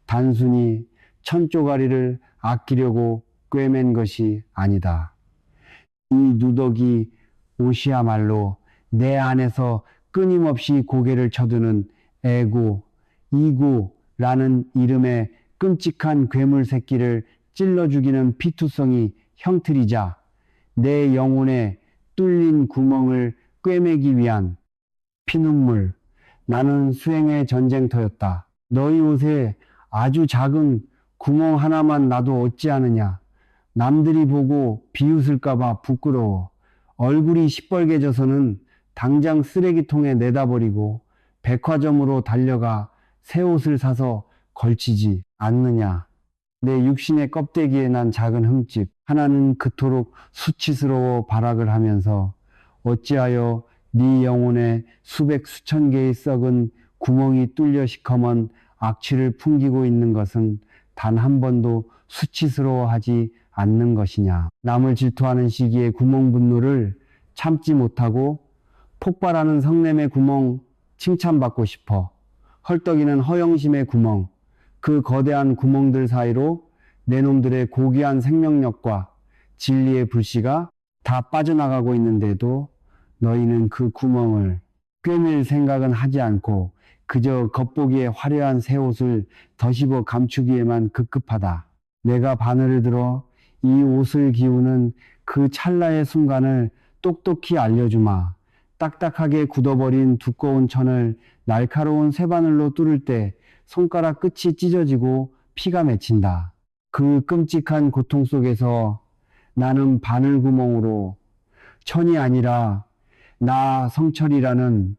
단순히 천쪼가리를 아끼려고 꿰맨 것이 아니다. 이 누더기 옷이야말로 내 안에서 끊임없이 고개를 쳐드는 애고, 이고라는 이름의 끔찍한 괴물 새끼를 찔러 죽이는 피투성이 형틀이자 내 영혼의 뚫린 구멍을 꿰매기 위한 피눈물. 나는 수행의 전쟁터였다. 너희 옷에 아주 작은 구멍 하나만 나도 어찌하느냐. 남들이 보고 비웃을까봐 부끄러워. 얼굴이 시뻘개져서는 당장 쓰레기통에 내다버리고 백화점으로 달려가 새 옷을 사서 걸치지 않느냐. 내 육신의 껍데기에 난 작은 흠집 하나는 그토록 수치스러워 발악을 하면서 어찌하여 네 영혼에 수백 수천 개의 썩은 구멍이 뚫려 시커먼 악취를 풍기고 있는 것은 단 한 번도 수치스러워하지 않는 것이냐. 남을 질투하는 시기에 구멍 분노를 참지 못하고 폭발하는 성냄의 구멍 칭찬받고 싶어. 헐떡이는 허영심의 구멍, 그 거대한 구멍들 사이로 내 놈들의 고귀한 생명력과 진리의 불씨가 다 빠져나가고 있는데도 너희는 그 구멍을 꿰맬 생각은 하지 않고 그저 겉보기에 화려한 새 옷을 덧입어 감추기에만 급급하다. 내가 바늘을 들어 이 옷을 기우는 그 찰나의 순간을 똑똑히 알려주마. 딱딱하게 굳어버린 두꺼운 천을 날카로운 쇠바늘로 뚫을 때 손가락 끝이 찢어지고 피가 맺힌다. 그 끔찍한 고통 속에서 나는 바늘구멍으로 천이 아니라 나 성철이라는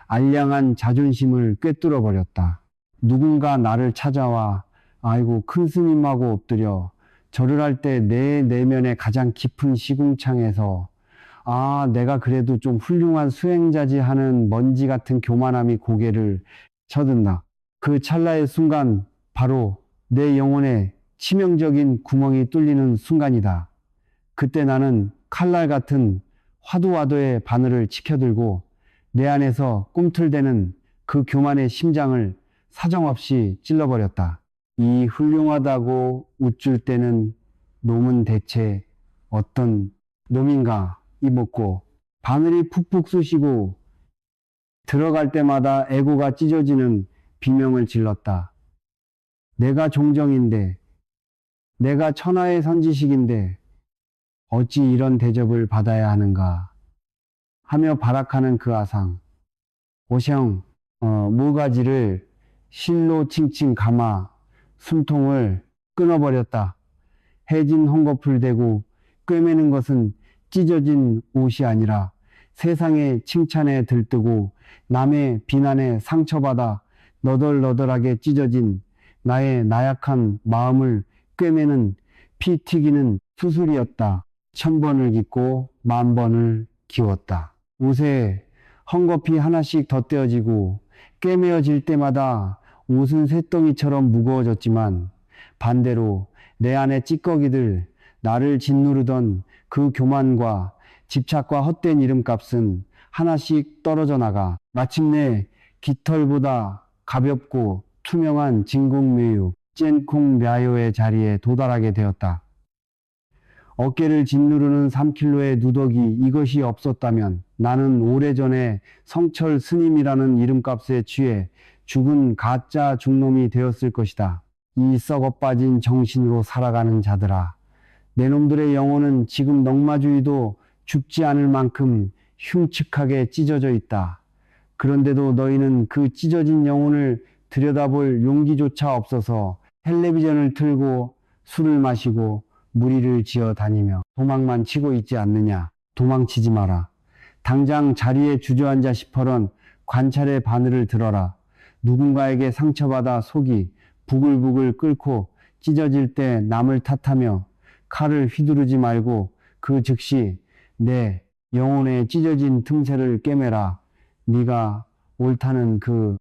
알량한 자존심을 꿰뚫어 버렸다. 누군가 나를 찾아와 아이고 큰 스님하고 엎드려 절을 할 때 내 내면의 가장 깊은 시궁창에서 아, 내가 그래도 좀 훌륭한 수행자지 하는 먼지 같은 교만함이 고개를 쳐든다. 그 찰나의 순간 바로 내 영혼에 치명적인 구멍이 뚫리는 순간이다. 그때 나는 칼날 같은 화두와도의 바늘을 치켜들고 내 안에서 꿈틀대는 그 교만의 심장을 사정없이 찔러버렸다. 이 훌륭하다고 웃줄 때는 놈은 대체 어떤 놈인가 이먹고 바늘이 푹푹 쑤시고 들어갈 때마다 애고가 찢어지는 비명을 질렀다. 내가 종정인데, 내가 천하의 선지식인데 어찌 이런 대접을 받아야 하는가 하며 발악하는 그 아상. 오형 모가지를 실로 칭칭 감아 숨통을 끊어버렸다. 해진 헝겊을 대고 꿰매는 것은 찢어진 옷이 아니라 세상의 칭찬에 들뜨고 남의 비난에 상처받아 너덜너덜하게 찢어진 나의 나약한 마음을 꿰매는 피 튀기는 수술이었다. 1000번을 깃고 10,000번을 기웠다. 옷에 헝겊이 하나씩 덧대어지고 꿰매어질 때마다 옷은 쇳덩이처럼 무거워졌지만 반대로 내 안의 찌꺼기들, 나를 짓누르던 그 교만과 집착과 헛된 이름값은 하나씩 떨어져 나가 마침내 깃털보다 가볍고 투명한 진공묘유 젠콩мя요의 자리에 도달하게 되었다. 어깨를 짓누르는 3kg의 누더기 이것이 없었다면 나는 오래전에 성철 스님이라는 이름값에 취해 죽은 가짜 중놈이 되었을 것이다. 이 썩어빠진 정신으로 살아가는 자들아, 내 놈들의 영혼은 지금 넝마주의도 죽지 않을 만큼 흉측하게 찢어져 있다. 그런데도 너희는 그 찢어진 영혼을 들여다볼 용기조차 없어서 텔레비전을 틀고 술을 마시고 무리를 지어 다니며 도망만 치고 있지 않느냐. 도망치지 마라. 당장 자리에 주저앉아 싶어런 관찰의 바늘을 들어라. 누군가에게 상처받아 속이 부글부글 끓고 찢어질 때 남을 탓하며 칼을 휘두르지 말고 그 즉시 내 영혼의 찢어진 틈새를 꿰매라. 네가 옳다는 그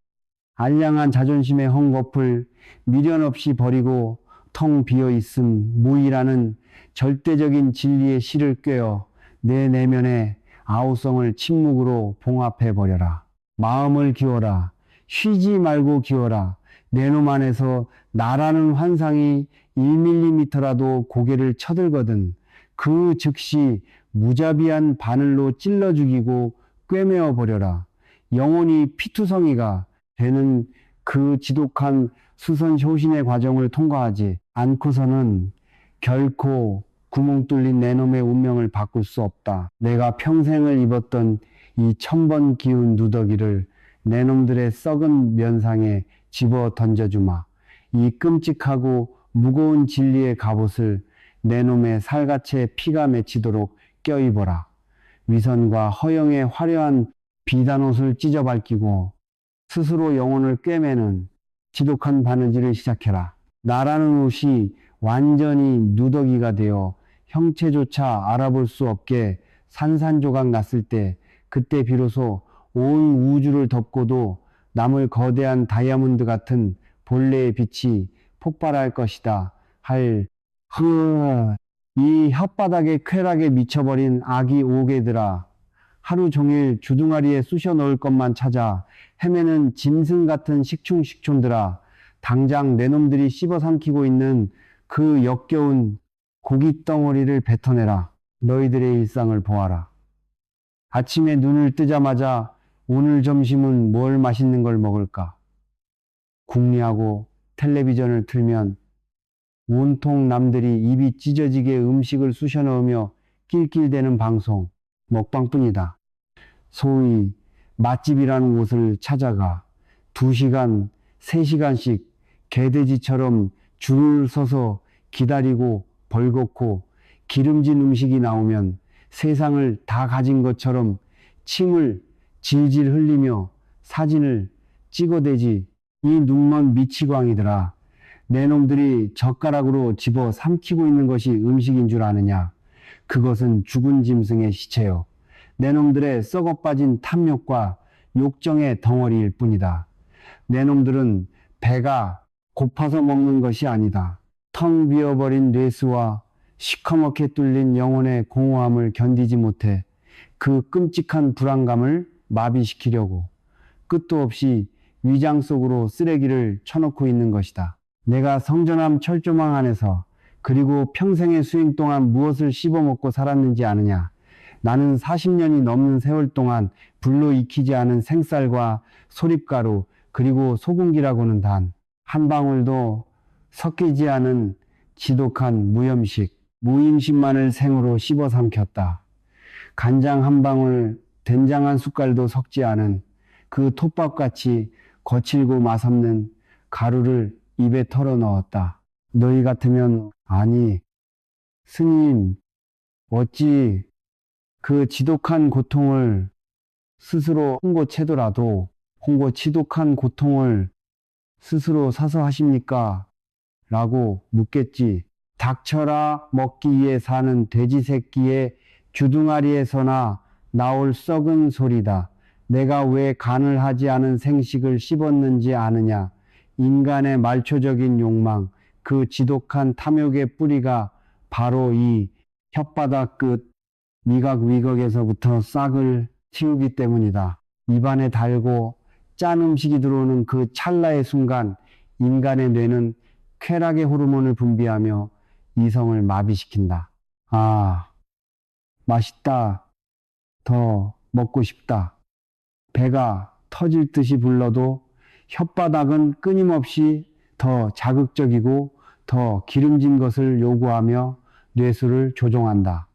알량한 자존심의 헝겊을 미련 없이 버리고 텅 비어있음 무의라는 절대적인 진리의 실을 꿰어 내 내면의 아우성을 침묵으로 봉합해버려라. 마음을 기워라. 쉬지 말고 기워라. 내 놈 안에서 나라는 환상이 1mm라도 고개를 쳐들거든 그 즉시 무자비한 바늘로 찔러 죽이고 꿰매어 버려라. 영혼이 피투성이가 되는 그 지독한 수선효신의 과정을 통과하지 않고서는 결코 구멍 뚫린 내 놈의 운명을 바꿀 수 없다. 내가 평생을 입었던 이 1000번 기운 누더기를 내 놈들의 썩은 면상에 집어 던져주마. 이 끔찍하고 무거운 진리의 갑옷을 내 놈의 살갗에 피가 맺히도록 껴입어라. 위선과 허영의 화려한 비단옷을 찢어 밝히고 스스로 영혼을 꿰매는 지독한 바느질을 시작해라. 나라는 옷이 완전히 누더기가 되어 형체조차 알아볼 수 없게 산산조각 났을 때 그때 비로소 온 우주를 덮고도 남을 거대한 다이아몬드 같은 본래의 빛이 폭발할 것이다. 이 혓바닥에 쾌락에 미쳐버린 아기 오개들아, 하루 종일 주둥아리에 쑤셔 넣을 것만 찾아 헤매는 짐승 같은 식충식촌들아, 당장 내 놈들이 씹어 삼키고 있는 그 역겨운 고깃덩어리를 뱉어내라. 너희들의 일상을 보아라. 아침에 눈을 뜨자마자 오늘 점심은 뭘 맛있는 걸 먹을까? 궁리하고 텔레비전을 틀면 온통 남들이 입이 찢어지게 음식을 쑤셔 넣으며 낄낄대는 방송, 먹방뿐이다. 소위 맛집이라는 곳을 찾아가 2시간, 3시간씩 개돼지처럼 줄을 서서 기다리고 벌겋고 기름진 음식이 나오면 세상을 다 가진 것처럼 침을 질질 흘리며 사진을 찍어대지. 이 눈먼 미치광이들아, 내 놈들이 젓가락으로 집어 삼키고 있는 것이 음식인 줄 아느냐? 그것은 죽은 짐승의 시체요. 내 놈들의 썩어빠진 탐욕과 욕정의 덩어리일 뿐이다. 내 놈들은 배가 고파서 먹는 것이 아니다. 텅 비어버린 뇌수와 시커멓게 뚫린 영혼의 공허함을 견디지 못해 그 끔찍한 불안감을 마비시키려고 끝도 없이 위장 속으로 쓰레기를 쳐넣고 있는 것이다. 내가 성전함 철조망 안에서 그리고 평생의 수행 동안 무엇을 씹어먹고 살았는지 아느냐? 나는 40년이 넘는 세월 동안 불로 익히지 않은 생쌀과 소립가루 그리고 소금기라고는 단 한 방울도 섞이지 않은 지독한 무염식, 무임식만을 생으로 씹어 삼켰다. 간장 한 방울, 된장 한 숟갈도 섞지 않은 그 톱밥같이 거칠고 맛없는 가루를 입에 털어 넣었다. 너희 같으면 아니, 스님, 어찌 그 지독한 고통을 스스로 홍고치더라도 지독한 고통을 스스로 사서 하십니까? 라고 묻겠지. 닥쳐라 먹기 위해 사는 돼지 새끼의 주둥아리에서나 나올 썩은 소리다. 내가 왜 간을 하지 않은 생식을 씹었는지 아느냐? 인간의 말초적인 욕망, 그 지독한 탐욕의 뿌리가 바로 이 혓바닥 끝 미각 위각에서부터 싹을 틔우기 때문이다. 입안에 달고 짠 음식이 들어오는 그 찰나의 순간 인간의 뇌는 쾌락의 호르몬을 분비하며 이성을 마비시킨다. 아, 맛있다. 더 먹고 싶다. 배가 터질 듯이 불러도 혓바닥은 끊임없이 더 자극적이고 더 기름진 것을 요구하며 뇌수를 조종한다.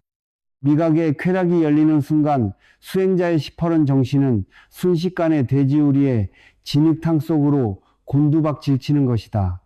미각의 쾌락이 열리는 순간 수행자의 시퍼런 정신은 순식간에 돼지우리의 진흙탕 속으로 곤두박 질치는 것이다.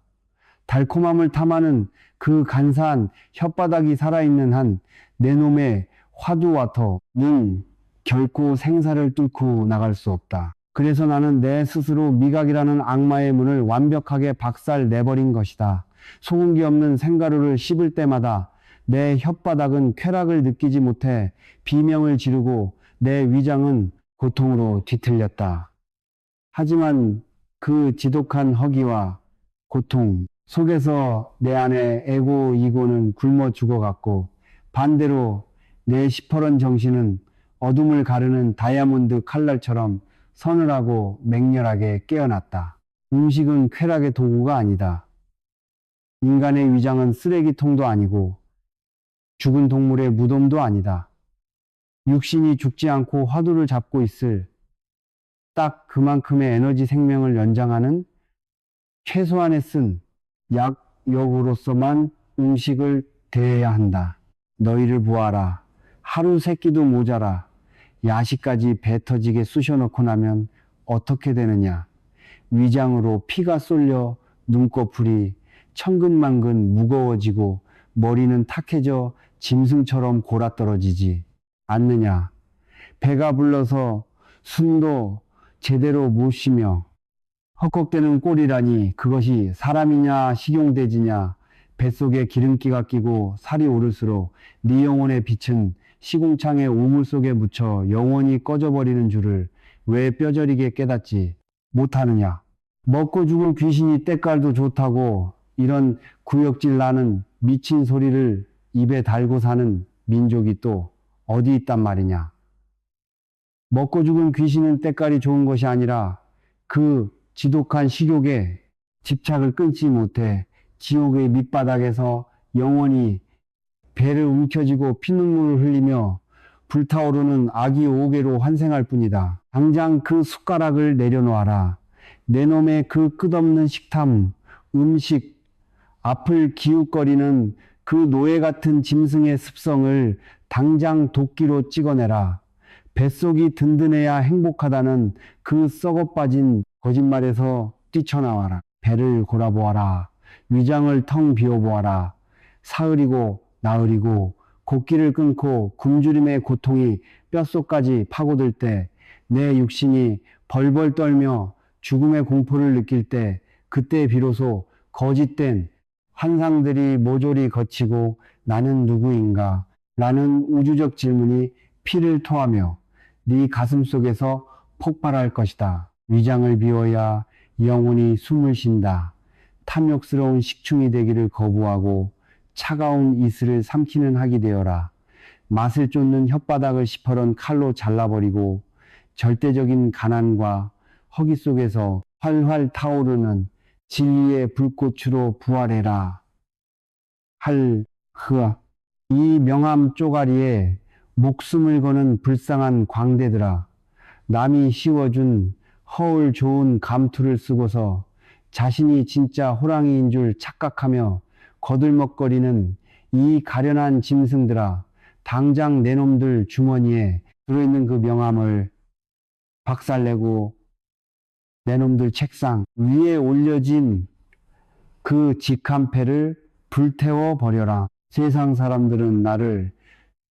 달콤함을 탐하는 그 간사한 혓바닥이 살아있는 한 내 놈의 화두와터는 결코 생사를 뚫고 나갈 수 없다. 그래서 나는 내 스스로 미각이라는 악마의 문을 완벽하게 박살 내버린 것이다. 소금기 없는 생가루를 씹을 때마다 내 혓바닥은 쾌락을 느끼지 못해 비명을 지르고 내 위장은 고통으로 뒤틀렸다. 하지만 그 지독한 허기와 고통 속에서 내 안에 에고 이고는 굶어 죽어갔고 반대로 내 시퍼런 정신은 어둠을 가르는 다이아몬드 칼날처럼 서늘하고 맹렬하게 깨어났다. 음식은 쾌락의 도구가 아니다. 인간의 위장은 쓰레기통도 아니고 죽은 동물의 무덤도 아니다. 육신이 죽지 않고 화두를 잡고 있을 딱 그만큼의 에너지 생명을 연장하는 최소한의 쓴 약역으로서만 음식을 대해야 한다. 너희를 보아라. 하루 세 끼도 모자라. 야식까지 배 터지게 쑤셔넣고 나면 어떻게 되느냐. 위장으로 피가 쏠려 눈꺼풀이 천근만근 무거워지고 머리는 탁해져 짐승처럼 골아떨어지지 않느냐. 배가 불러서 숨도 제대로 못 쉬며 헉헉대는 꼴이라니 그것이 사람이냐 식용돼지냐. 뱃속에 기름기가 끼고 살이 오를수록 네 영혼의 빛은 시궁창의 우물 속에 묻혀 영원히 꺼져버리는 줄을 왜 뼈저리게 깨닫지 못하느냐. 먹고 죽을 귀신이 때깔도 좋다고 이런 구역질 나는 미친 소리를 입에 달고 사는 민족이 또 어디 있단 말이냐. 먹고 죽은 귀신은 때깔이 좋은 것이 아니라 그 지독한 식욕에 집착을 끊지 못해 지옥의 밑바닥에서 영원히 배를 움켜쥐고 피눈물을 흘리며 불타오르는 악의 오개로 환생할 뿐이다. 당장 그 숟가락을 내려놓아라. 내 놈의 그 끝없는 식탐, 음식, 앞을 기웃거리는 그 노예 같은 짐승의 습성을 당장 도끼로 찍어내라. 뱃속이 든든해야 행복하다는 그 썩어빠진 거짓말에서 뛰쳐나와라. 배를 골아보아라. 위장을 텅 비워보아라. 사흘이고 나흘이고 곡기를 끊고 굶주림의 고통이 뼛속까지 파고들 때 내 육신이 벌벌 떨며 죽음의 공포를 느낄 때 그때 비로소 거짓된 환상들이 모조리 거치고 나는 누구인가? 라는 우주적 질문이 피를 토하며 네 가슴 속에서 폭발할 것이다. 위장을 비워야 영혼이 숨을 쉰다. 탐욕스러운 식충이 되기를 거부하고 차가운 이슬을 삼키는 학이 되어라. 맛을 쫓는 혓바닥을 시퍼런 칼로 잘라버리고 절대적인 가난과 허기 속에서 활활 타오르는 진리의 불꽃으로 부활해라. 이 명암 쪼가리에 목숨을 거는 불쌍한 광대들아. 남이 씌워준 허울 좋은 감투를 쓰고서 자신이 진짜 호랑이인 줄 착각하며 거들먹거리는 이 가련한 짐승들아. 당장 내 놈들 주머니에 들어있는 그 명함을 박살내고 내 놈들 책상 위에 올려진 그 직함패를 불태워 버려라. 세상 사람들은 나를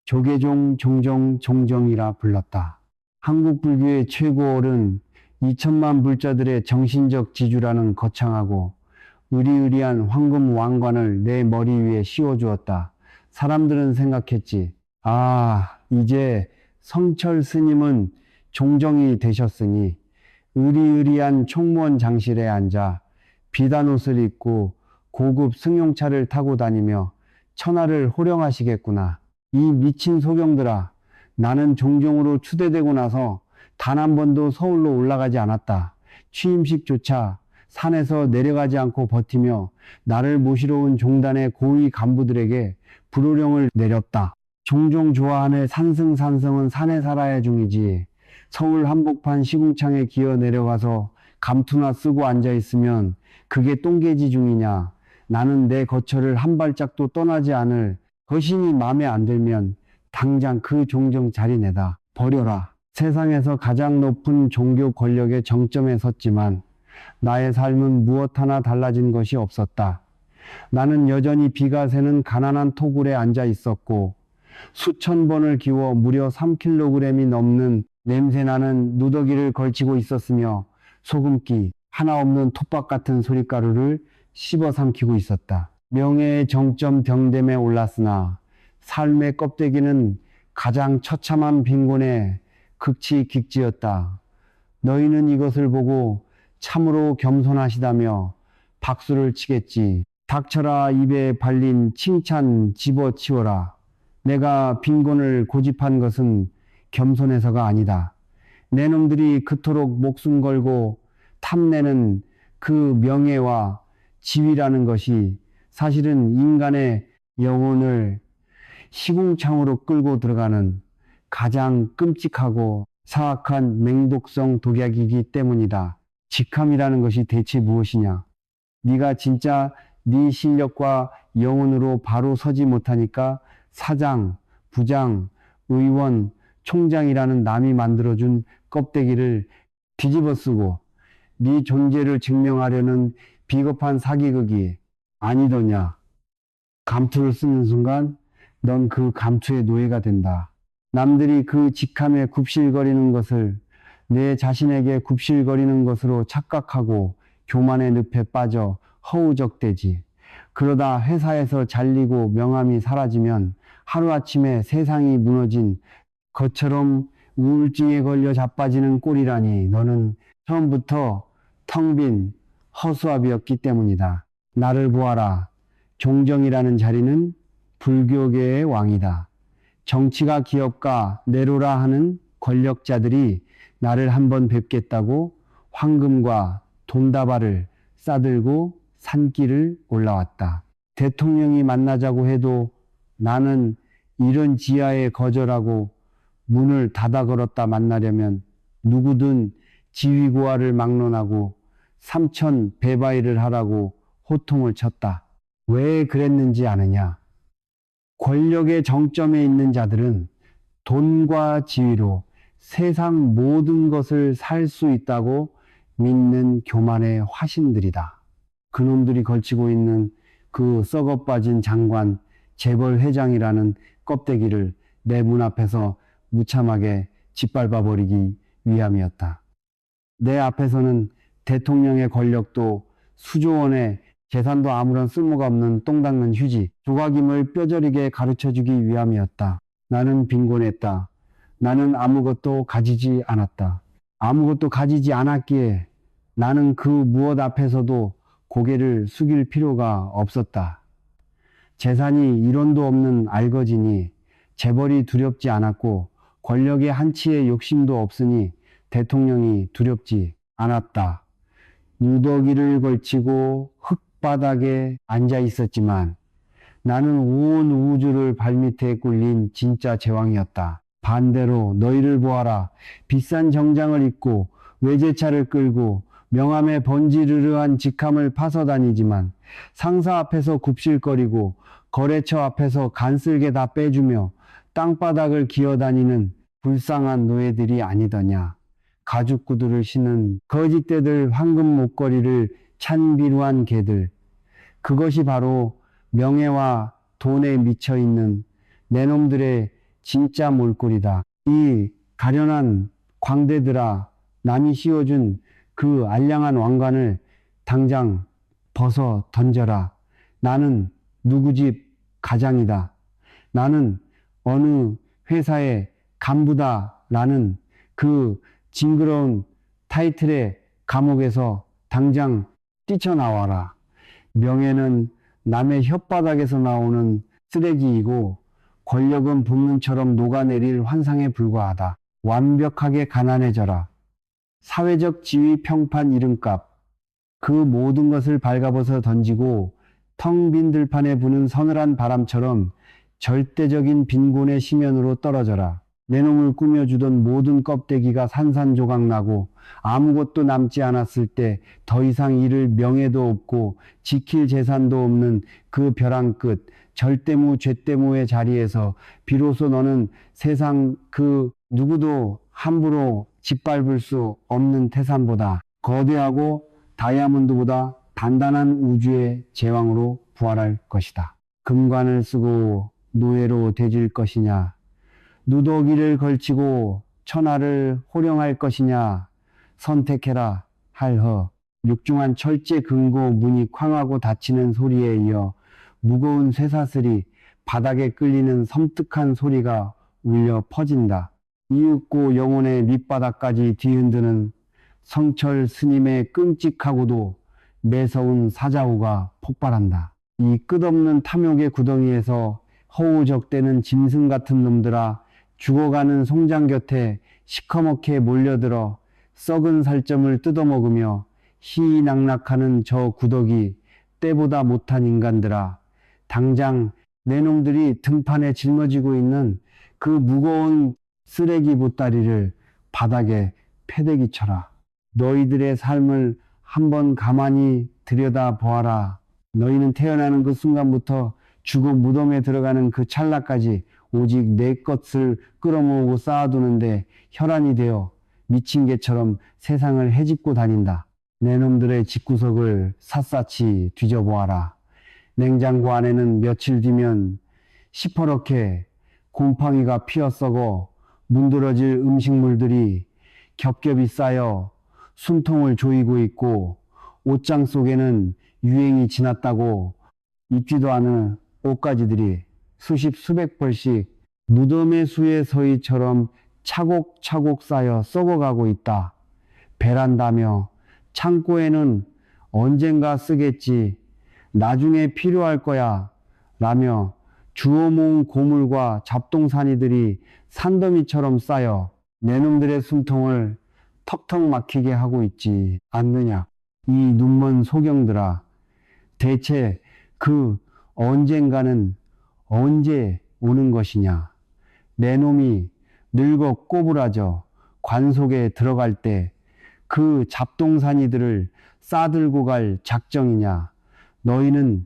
조계종 종종 종정이라 불렀다. 한국 불교의 최고월은 2천만 불자들의 정신적 지주라는 거창하고 의리의리한 황금 왕관을 내 머리 위에 씌워주었다. 사람들은 생각했지. 아, 이제 성철 스님은 종정이 되셨으니 의리의리한 총무원 장실에 앉아 비단 옷을 입고 고급 승용차를 타고 다니며 천하를 호령하시겠구나. 이 미친 소경들아, 나는 종종으로 추대되고 나서 단 한 번도 서울로 올라가지 않았다. 취임식조차 산에서 내려가지 않고 버티며 나를 모시러 온 종단의 고위 간부들에게 불호령을 내렸다. 종종 좋아하는 산승산성은 산에 살아야 중이지. 서울 한복판 시궁창에 기어 내려가서 감투나 쓰고 앉아있으면 그게 똥개지 중이냐. 나는 내 거처를 한 발짝도 떠나지 않을 거신이 마음에 안 들면 당장 그 종정 자리 내다 버려라. 세상에서 가장 높은 종교 권력의 정점에 섰지만 나의 삶은 무엇 하나 달라진 것이 없었다. 나는 여전히 비가 새는 가난한 토굴에 앉아 있었고 수천 번을 기워 무려 3kg이 넘는 냄새나는 누더기를 걸치고 있었으며 소금기 하나 없는 톱밥 같은 소리가루를 씹어 삼키고 있었다. 명예의 정점 병됨에 올랐으나 삶의 껍데기는 가장 처참한 빈곤에 극치 극지였다. 너희는 이것을 보고 참으로 겸손하시다며 박수를 치겠지. 닥쳐라. 입에 발린 칭찬 집어치워라. 내가 빈곤을 고집한 것은 겸손해서가 아니다. 내 놈들이 그토록 목숨 걸고 탐내는 그 명예와 지위라는 것이 사실은 인간의 영혼을 시궁창으로 끌고 들어가는 가장 끔찍하고 사악한 맹독성 독약이기 때문이다. 직함이라는 것이 대체 무엇이냐? 네가 진짜 네 실력과 영혼으로 바로 서지 못하니까 사장, 부장, 의원, 총장이라는 남이 만들어준 껍데기를 뒤집어 쓰고 네 존재를 증명하려는 비겁한 사기극이 아니더냐. 감투를 쓰는 순간 넌 그 감투의 노예가 된다. 남들이 그 직함에 굽실거리는 것을 내 자신에게 굽실거리는 것으로 착각하고 교만의 늪에 빠져 허우적대지. 그러다 회사에서 잘리고 명함이 사라지면 하루아침에 세상이 무너진 것처럼 우울증에 걸려 자빠지는 꼴이라니. 너는 처음부터 텅 빈 허수아비였기 때문이다. 나를 보아라. 종정이라는 자리는 불교계의 왕이다. 정치가 기업가 내로라 하는 권력자들이 나를 한번 뵙겠다고 황금과 돈다발을 싸들고 산길을 올라왔다. 대통령이 만나자고 해도 나는 이런 지하에 거절하고 문을 닫아 걸었다. 만나려면 누구든 지위고하를 막론하고 삼천 배바이를 하라고 호통을 쳤다. 왜 그랬는지 아느냐? 권력의 정점에 있는 자들은 돈과 지위로 세상 모든 것을 살 수 있다고 믿는 교만의 화신들이다. 그놈들이 걸치고 있는 그 썩어 빠진 장관, 재벌 회장이라는 껍데기를 내 문 앞에서 무참하게 짓밟아 버리기 위함이었다. 내 앞에서는 대통령의 권력도 수조 원의 재산도 아무런 쓸모가 없는 똥 닦는 휴지, 조각임을 뼈저리게 가르쳐주기 위함이었다. 나는 빈곤했다. 나는 아무것도 가지지 않았다. 아무것도 가지지 않았기에 나는 그 무엇 앞에서도 고개를 숙일 필요가 없었다. 재산이 일원도 없는 알거지니 재벌이 두렵지 않았고 권력의 한치의 욕심도 없으니 대통령이 두렵지 않았다. 누더기를 걸치고 흙바닥에 앉아 있었지만 나는 온 우주를 발밑에 꿀린 진짜 제왕이었다. 반대로 너희를 보아라. 비싼 정장을 입고 외제차를 끌고 명함에 번지르르한 직함을 파서 다니지만 상사 앞에서 굽실거리고 거래처 앞에서 간쓸게 다 빼주며 땅바닥을 기어다니는 불쌍한 노예들이 아니더냐. 가죽구두를 신은 거짓대들 황금 목걸이를 찬 비루한 개들. 그것이 바로 명예와 돈에 미쳐있는 내놈들의 진짜 몰골이다. 이 가련한 광대들아, 남이 씌워준 그 알량한 왕관을 당장 벗어 던져라. 나는 누구 집 가장이다. 나는 어느 회사의 간부다. 라는 그 징그러운 타이틀의 감옥에서 당장 뛰쳐나와라. 명예는 남의 혓바닥에서 나오는 쓰레기이고 권력은 붓문처럼 녹아내릴 환상에 불과하다. 완벽하게 가난해져라. 사회적 지위 평판 이름값. 그 모든 것을 발가벗어 던지고 텅 빈 들판에 부는 서늘한 바람처럼 절대적인 빈곤의 심연으로 떨어져라. 내 놈을 꾸며주던 모든 껍데기가 산산조각나고 아무것도 남지 않았을 때 더 이상 잃을 명예도 없고 지킬 재산도 없는 그 벼랑 끝 절대무 죄대무의 자리에서 비로소 너는 세상 그 누구도 함부로 짓밟을 수 없는 태산보다 거대하고 다이아몬드보다 단단한 우주의 제왕으로 부활할 것이다. 금관을 쓰고 노예로 되질 것이냐, 누더기를 걸치고 천하를 호령할 것이냐, 선택해라 할허. 육중한 철제 금고 문이 쾅하고 닫히는 소리에 이어 무거운 쇠사슬이 바닥에 끌리는 섬뜩한 소리가 울려 퍼진다. 이윽고 영혼의 밑바닥까지 뒤흔드는 성철 스님의 끔찍하고도 매서운 사자후가 폭발한다. 이 끝없는 탐욕의 구덩이에서 허우적대는 짐승 같은 놈들아, 죽어가는 송장 곁에 시커멓게 몰려들어 썩은 살점을 뜯어먹으며 희낙낙하는 저 구더기 때보다 못한 인간들아, 당장 내 놈들이 등판에 짊어지고 있는 그 무거운 쓰레기 보따리를 바닥에 패대기 쳐라. 너희들의 삶을 한번 가만히 들여다보아라. 너희는 태어나는 그 순간부터 죽어 무덤에 들어가는 그 찰나까지 오직 내 것을 끌어모으고 쌓아두는데 혈안이 되어 미친 개처럼 세상을 헤집고 다닌다. 내 놈들의 집구석을 샅샅이 뒤져보아라. 냉장고 안에는 며칠 뒤면 시퍼렇게 곰팡이가 피어 썩어 문드러질 음식물들이 겹겹이 쌓여 숨통을 조이고 있고, 옷장 속에는 유행이 지났다고 입지도 않은 옷가지들이 수십 수백 벌씩 무덤의 수의 서희처럼 차곡차곡 쌓여 썩어가고 있다. 베란다며 창고에는 언젠가 쓰겠지, 나중에 필요할 거야 라며 주워 모은 고물과 잡동사니들이 산더미처럼 쌓여 내 놈들의 숨통을 턱턱 막히게 하고 있지 않느냐. 이 눈먼 소경들아, 대체 그 언젠가는 언제 오는 것이냐. 내 놈이 늙어 꼬부라져 관 속에 들어갈 때 그 잡동사니들을 싸들고 갈 작정이냐. 너희는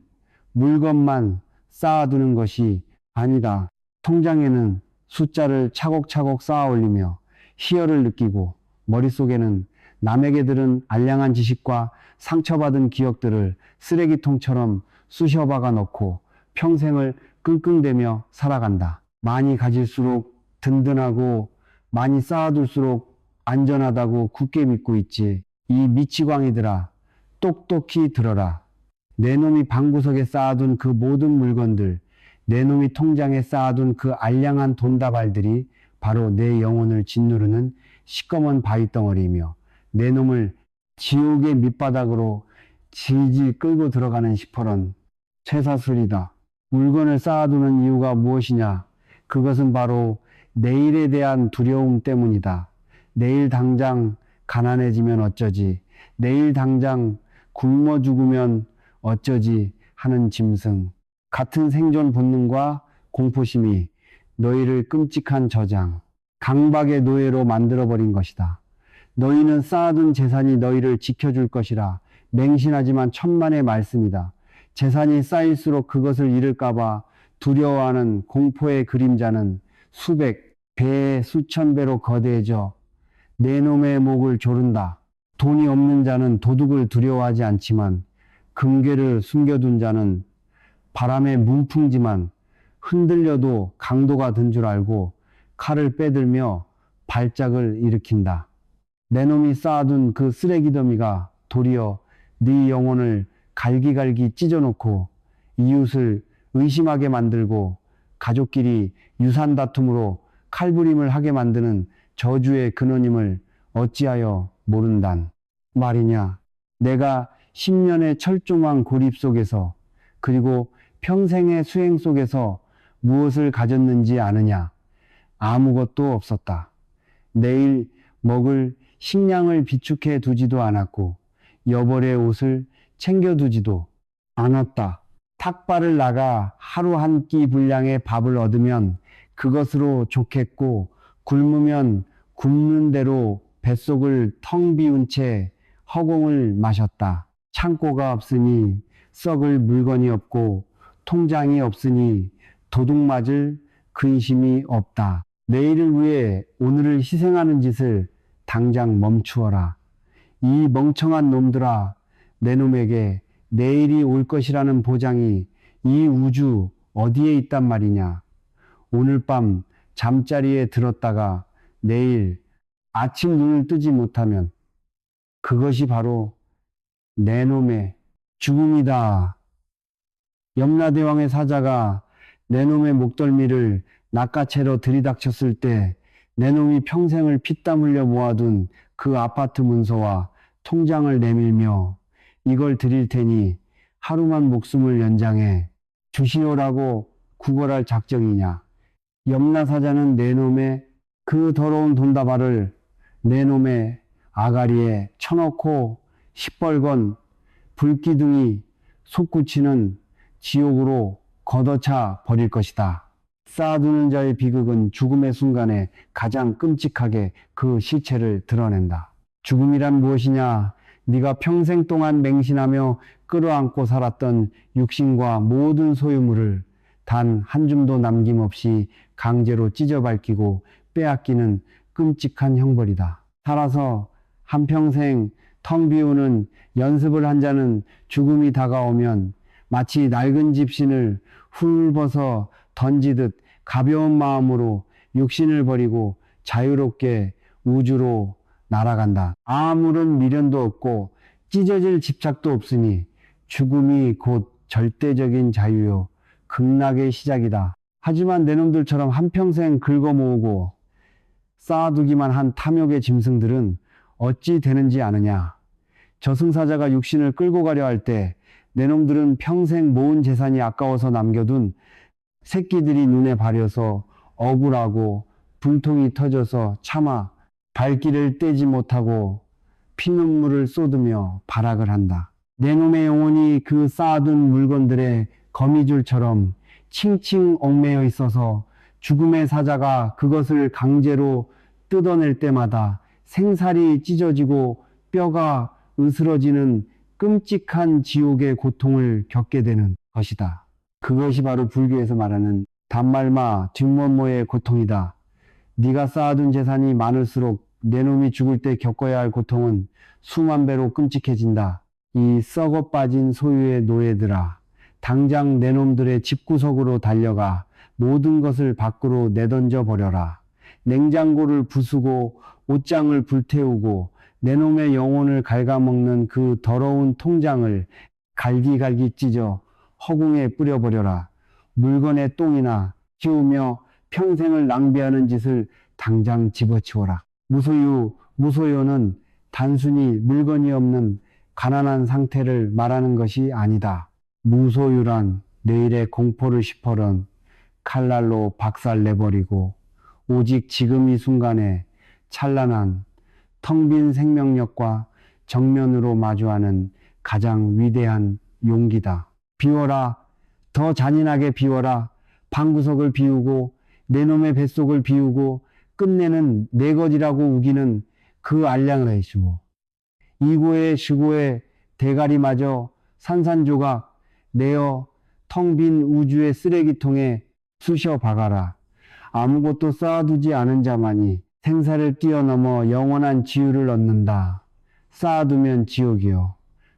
물건만 쌓아두는 것이 아니다. 통장에는 숫자를 차곡차곡 쌓아 올리며 희열을 느끼고 머릿속에는 남에게 들은 알량한 지식과 상처받은 기억들을 쓰레기통처럼 쑤셔박아 넣고 평생을 끙끙대며 살아간다. 많이 가질수록 든든하고 많이 쌓아둘수록 안전하다고 굳게 믿고 있지. 이 미치광이들아, 똑똑히 들어라. 내 놈이 방구석에 쌓아둔 그 모든 물건들, 내 놈이 통장에 쌓아둔 그 알량한 돈다발들이 바로 내 영혼을 짓누르는 시꺼먼 바위덩어리이며 내 놈을 지옥의 밑바닥으로 질질 끌고 들어가는 시퍼런 쇠사슬이다. 물건을 쌓아두는 이유가 무엇이냐? 그것은 바로 내일에 대한 두려움 때문이다. 내일 당장 가난해지면 어쩌지? 내일 당장 굶어 죽으면 어쩌지? 하는 짐승. 같은 생존 본능과 공포심이 너희를 끔찍한 저장, 강박의 노예로 만들어버린 것이다. 너희는 쌓아둔 재산이 너희를 지켜줄 것이라 맹신하지만 천만의 말씀이다. 재산이 쌓일수록 그것을 잃을까봐 두려워하는 공포의 그림자는 수백 배, 수천 배로 거대해져 내 놈의 목을 조른다. 돈이 없는 자는 도둑을 두려워하지 않지만 금괴를 숨겨둔 자는 바람의 문풍지만 흔들려도 강도가 든 줄 알고 칼을 빼들며 발작을 일으킨다. 내 놈이 쌓아둔 그 쓰레기 더미가 도리어 네 영혼을 갈기갈기 찢어놓고 이웃을 의심하게 만들고 가족끼리 유산 다툼으로 칼부림을 하게 만드는 저주의 근원임을 어찌하여 모른단 말이냐. 내가 10년의 철조망 고립 속에서 그리고 평생의 수행 속에서 무엇을 가졌는지 아느냐. 아무것도 없었다. 내일 먹을 식량을 비축해 두지도 않았고 여벌의 옷을 챙겨두지도 않았다. 탁발을 나가 하루 한 끼 분량의 밥을 얻으면 그것으로 좋겠고 굶으면 굶는 대로 뱃속을 텅 비운 채 허공을 마셨다. 창고가 없으니 썩을 물건이 없고 통장이 없으니 도둑 맞을 근심이 없다. 내일을 위해 오늘을 희생하는 짓을 당장 멈추어라. 이 멍청한 놈들아, 내 놈에게 내일이 올 것이라는 보장이 이 우주 어디에 있단 말이냐. 오늘 밤 잠자리에 들었다가 내일 아침 눈을 뜨지 못하면 그것이 바로 내 놈의 죽음이다. 염라대왕의 사자가 내 놈의 목덜미를 낚아채러 들이닥쳤을 때 내 놈이 평생을 피땀 흘려 모아둔 그 아파트 문서와 통장을 내밀며 이걸 드릴 테니 하루만 목숨을 연장해 주시오라고 구걸할 작정이냐. 염라사자는 내 놈의 그 더러운 돈다발을 내 놈의 아가리에 쳐넣고 시뻘건 불기둥이 솟구치는 지옥으로 걷어차 버릴 것이다. 쌓아두는 자의 비극은 죽음의 순간에 가장 끔찍하게 그 실체를 드러낸다. 죽음이란 무엇이냐? 네가 평생 동안 맹신하며 끌어안고 살았던 육신과 모든 소유물을 단 한 줌도 남김없이 강제로 찢어밟히고 빼앗기는 끔찍한 형벌이다. 살아서 한평생 텅 비우는 연습을 한 자는 죽음이 다가오면 마치 낡은 집신을 훌벗어 던지듯 가벼운 마음으로 육신을 버리고 자유롭게 우주로 날아간다. 아무런 미련도 없고 찢어질 집착도 없으니 죽음이 곧 절대적인 자유요 극락의 시작이다. 하지만 내 놈들처럼 한평생 긁어모으고 쌓아두기만 한 탐욕의 짐승들은 어찌 되는지 아느냐. 저승사자가 육신을 끌고 가려 할 때 내 놈들은 평생 모은 재산이 아까워서 남겨둔 새끼들이 눈에 바려서 억울하고 분통이 터져서 차마 발길을 떼지 못하고 피눈물을 쏟으며 발악을 한다. 내 놈의 영혼이 그 쌓아둔 물건들의 거미줄처럼 칭칭 얽매여 있어서 죽음의 사자가 그것을 강제로 뜯어낼 때마다 생살이 찢어지고 뼈가 으스러지는 끔찍한 지옥의 고통을 겪게 되는 것이다. 그것이 바로 불교에서 말하는 단말마 뒷면모의 고통이다. 네가 쌓아둔 재산이 많을수록 내 놈이 죽을 때 겪어야 할 고통은 수만 배로 끔찍해진다. 이 썩어 빠진 소유의 노예들아, 당장 내 놈들의 집구석으로 달려가 모든 것을 밖으로 내던져 버려라. 냉장고를 부수고 옷장을 불태우고 내 놈의 영혼을 갉아먹는 그 더러운 통장을 갈기갈기 찢어 허공에 뿌려버려라. 물건의 똥이나 키우며 평생을 낭비하는 짓을 당장 집어치워라. 무소유는 단순히 물건이 없는 가난한 상태를 말하는 것이 아니다. 무소유란 내일의 공포를 시퍼런 칼날로 박살내버리고 오직 지금 이 순간에 찬란한 텅 빈 생명력과 정면으로 마주하는 가장 위대한 용기다. 비워라. 더 잔인하게 비워라. 방구석을 비우고 내 놈의 뱃속을 비우고 끝내는 내 것이라고 우기는 그 알량을 해주고 이고의 시고의 대가리마저 산산조각 내어 텅 빈 우주의 쓰레기통에 쑤셔 박아라. 아무것도 쌓아두지 않은 자만이 생사를 뛰어넘어 영원한 지유를 얻는다. 쌓아두면 지옥이요.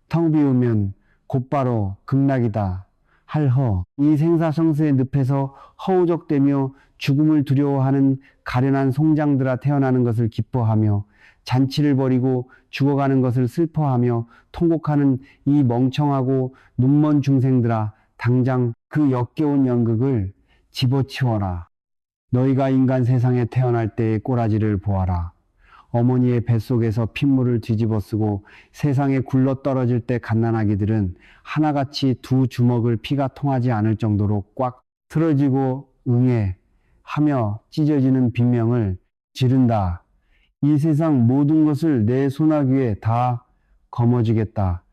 텅 비우면 곧바로 극락이다. 할허. 이 생사성스의 늪에서 허우적대며 죽음을 두려워하는 가련한 송장들아 태어나는 것을 기뻐하며 잔치를 벌이고 죽어가는 것을 슬퍼하며 통곡하는 이 멍청하고 눈먼 중생들아 당장 그 역겨운 연극을 집어치워라. 너희가 인간 세상에 태어날 때의 꼬라지를 보아라. 어머니의 뱃속에서 핏물을 뒤집어 쓰고 세상에 굴러떨어질 때 갓난아기들은 하나같이 두 주먹을 피가 통하지 않을 정도로 꽉 틀어지고 응애 하며 찢어지는 비명을 지른다. 이 세상 모든 것을 내 소나귀에 다 거머쥐겠다.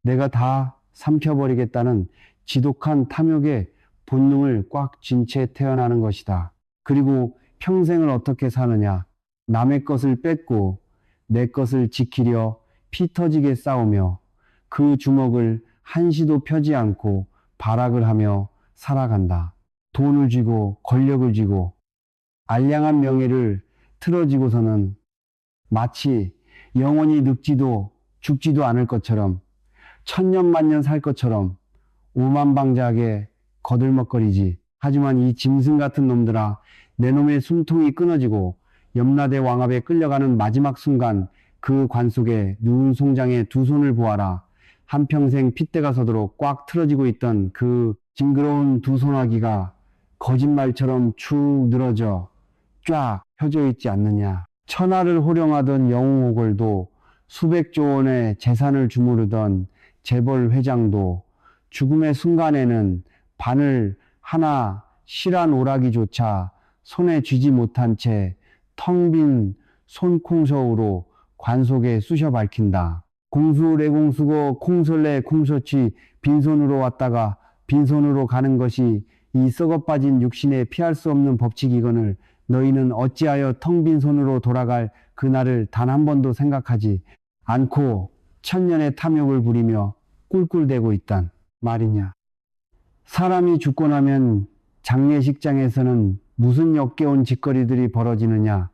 내가 다 삼켜버리겠다는 지독한 탐욕의 본능을 꽉 쥔 채 태어나는 것이다. 그리고 평생을 어떻게 사느냐. 남의 것을 뺏고 내 것을 지키려 피 터지게 싸우며 그 주먹을 한시도 펴지 않고 발악을 하며 살아간다. 돈을 쥐고 권력을 쥐고 알량한 명예를 틀어지고서는 마치 영원히 늙지도 죽지도 않을 것처럼 천년만년 살 것처럼 오만방자하게 거들먹거리지. 하지만 이 짐승 같은 놈들아, 내 놈의 숨통이 끊어지고 염라대 왕압에 끌려가는 마지막 순간 그 관 속에 누운 송장의 두 손을 보아라. 한평생 핏대가 서도록 꽉 틀어지고 있던 그 징그러운 두 소나기가 거짓말처럼 축 늘어져 쫙 펴져 있지 않느냐. 천하를 호령하던 영웅호걸도 수백조 원의 재산을 주무르던 재벌 회장도 죽음의 순간에는 바늘 하나 실한 오라기조차 손에 쥐지 못한 채 텅 빈 손콩서우로 관 속에 쑤셔 밝힌다. 공수레공수고 콩설레 콩서치 빈손으로 왔다가 빈손으로 가는 것이 이 썩어빠진 육신에 피할 수 없는 법칙이거늘 너희는 어찌하여 텅 빈 손으로 돌아갈 그날을 단 한 번도 생각하지 않고 천년의 탐욕을 부리며 꿀꿀대고 있단 말이냐. 사람이 죽고 나면 장례식장에서는 무슨 역겨운 짓거리들이 벌어지느냐.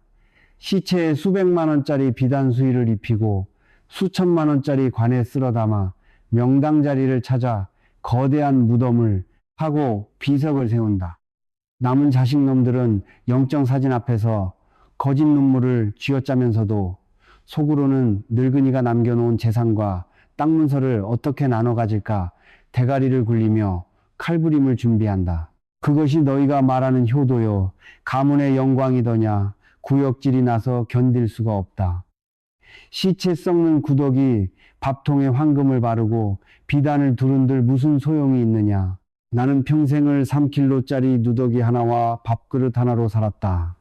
시체에 수백만 원짜리 비단 수의를 입히고 수천만 원짜리 관에 쓸어 담아 명당 자리를 찾아 거대한 무덤을 하고 비석을 세운다. 남은 자식놈들은 영정사진 앞에서 거짓 눈물을 쥐어짜면서도 속으로는 늙은이가 남겨놓은 재산과 땅 문서를 어떻게 나눠 가질까 대가리를 굴리며 칼부림을 준비한다. 그것이 너희가 말하는 효도요. 가문의 영광이더냐. 구역질이 나서 견딜 수가 없다. 시체 썩는 구덕이 밥통에 황금을 바르고 비단을 두른들 무슨 소용이 있느냐. 나는 평생을 3킬로짜리 누더기 하나와 밥그릇 하나로 살았다.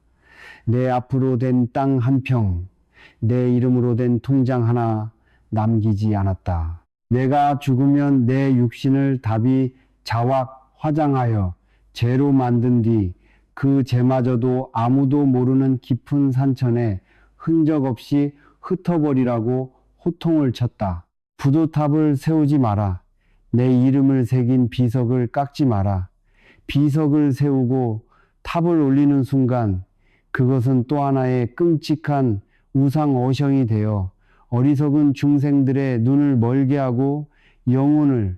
내 앞으로 된 땅 한 평, 내 이름으로 된 통장 하나 남기지 않았다. 내가 죽으면 내 육신을 답이 자왁 화장하여 재로 만든 뒤 그 재마저도 아무도 모르는 깊은 산천에 흔적 없이 흩어버리라고 호통을 쳤다. 부도탑을 세우지 마라. 내 이름을 새긴 비석을 깎지 마라. 비석을 세우고 탑을 올리는 순간 그것은 또 하나의 끔찍한 우상어성이 되어 어리석은 중생들의 눈을 멀게 하고 영혼을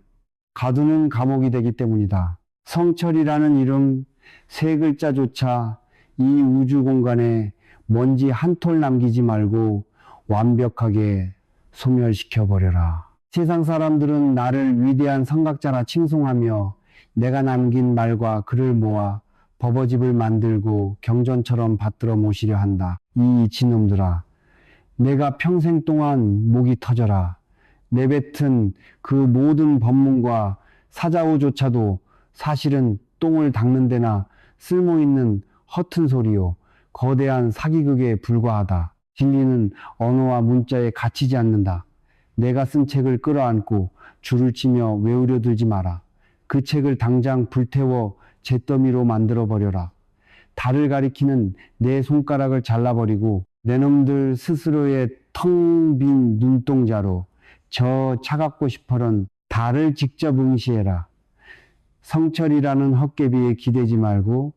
가두는 감옥이 되기 때문이다. 성철이라는 이름 세 글자조차 이 우주 공간에 먼지 한 톨 남기지 말고 완벽하게 소멸시켜버려라. 세상 사람들은 나를 위대한 성각자라 칭송하며 내가 남긴 말과 글을 모아 버버집을 만들고 경전처럼 받들어 모시려 한다. 이 이치놈들아, 내가 평생 동안 목이 터져라. 내뱉은 그 모든 법문과 사자우조차도 사실은 똥을 닦는 데나 쓸모있는 허튼 소리요. 거대한 사기극에 불과하다. 진리는 언어와 문자에 갇히지 않는다. 내가 쓴 책을 끌어안고 줄을 치며 외우려 들지 마라. 그 책을 당장 불태워 잿더미로 만들어버려라. 달을 가리키는 내 손가락을 잘라버리고 내 놈들 스스로의 텅 빈 눈동자로 저 차갑고 싶어런 달을 직접 응시해라. 성철이라는 헛개비에 기대지 말고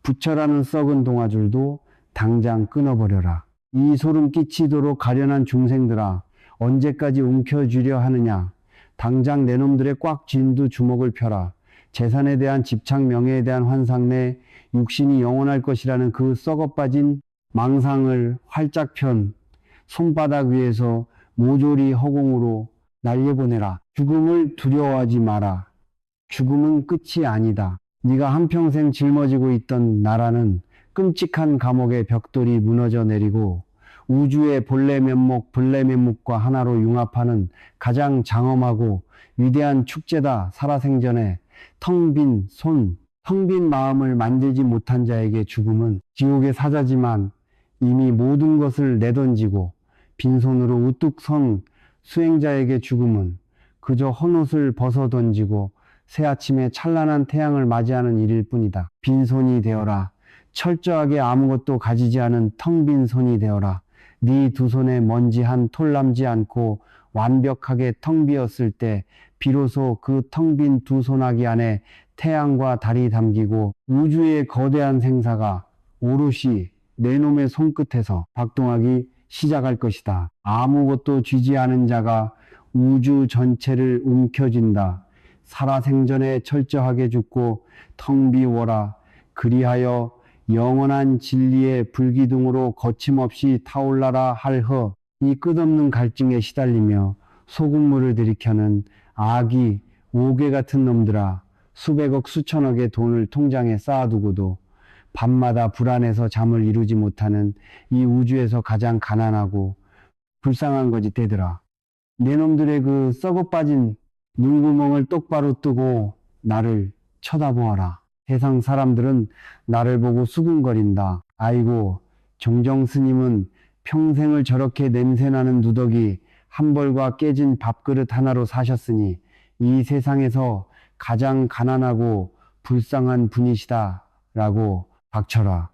부처라는 썩은 동아줄도 당장 끊어버려라. 이 소름 끼치도록 가련한 중생들아, 언제까지 움켜쥐려 하느냐. 당장 내 놈들의 꽉 쥔 두 주먹을 펴라. 재산에 대한 집착, 명예에 대한 환상 내 육신이 영원할 것이라는 그 썩어빠진 망상을 활짝 편 손바닥 위에서 모조리 허공으로 날려보내라. 죽음을 두려워하지 마라. 죽음은 끝이 아니다. 네가 한평생 짊어지고 있던 나라는 끔찍한 감옥의 벽돌이 무너져 내리고 우주의 본래 면목, 본래 면목과 하나로 융합하는 가장 장엄하고 위대한 축제다. 살아생전에 텅 빈 손, 텅 빈 마음을 만들지 못한 자에게 죽음은 지옥의 사자지만 이미 모든 것을 내던지고 빈손으로 우뚝 선 수행자에게 죽음은 그저 헌옷을 벗어 던지고 새아침에 찬란한 태양을 맞이하는 일일 뿐이다. 빈손이 되어라. 철저하게 아무것도 가지지 않은 텅 빈 손이 되어라. 네 두 손에 먼지 한 톨 남지 않고 완벽하게 텅 비었을 때 비로소 그 텅 빈 두 손아귀 안에 태양과 달이 담기고 우주의 거대한 생사가 오롯이 내 놈의 손끝에서 박동하기 시작할 것이다. 아무것도 쥐지 않은 자가 우주 전체를 움켜쥔다. 살아생전에 철저하게 죽고 텅 비워라. 그리하여 영원한 진리의 불기둥으로 거침없이 타올라라 할허. 이 끝없는 갈증에 시달리며 소금물을 들이켜는 아기, 오개 같은 놈들아. 수백억 수천억의 돈을 통장에 쌓아두고도 밤마다 불안해서 잠을 이루지 못하는 이 우주에서 가장 가난하고 불쌍한 거짓대들아. 내 놈들의 그 썩어빠진 눈구멍을 똑바로 뜨고 나를 쳐다보아라. 세상 사람들은 나를 보고 수군거린다. 아이고, 종정 스님은 평생을 저렇게 냄새나는 누더기 한 벌과 깨진 밥그릇 하나로 사셨으니 이 세상에서 가장 가난하고 불쌍한 분이시다 라고 박쳐라.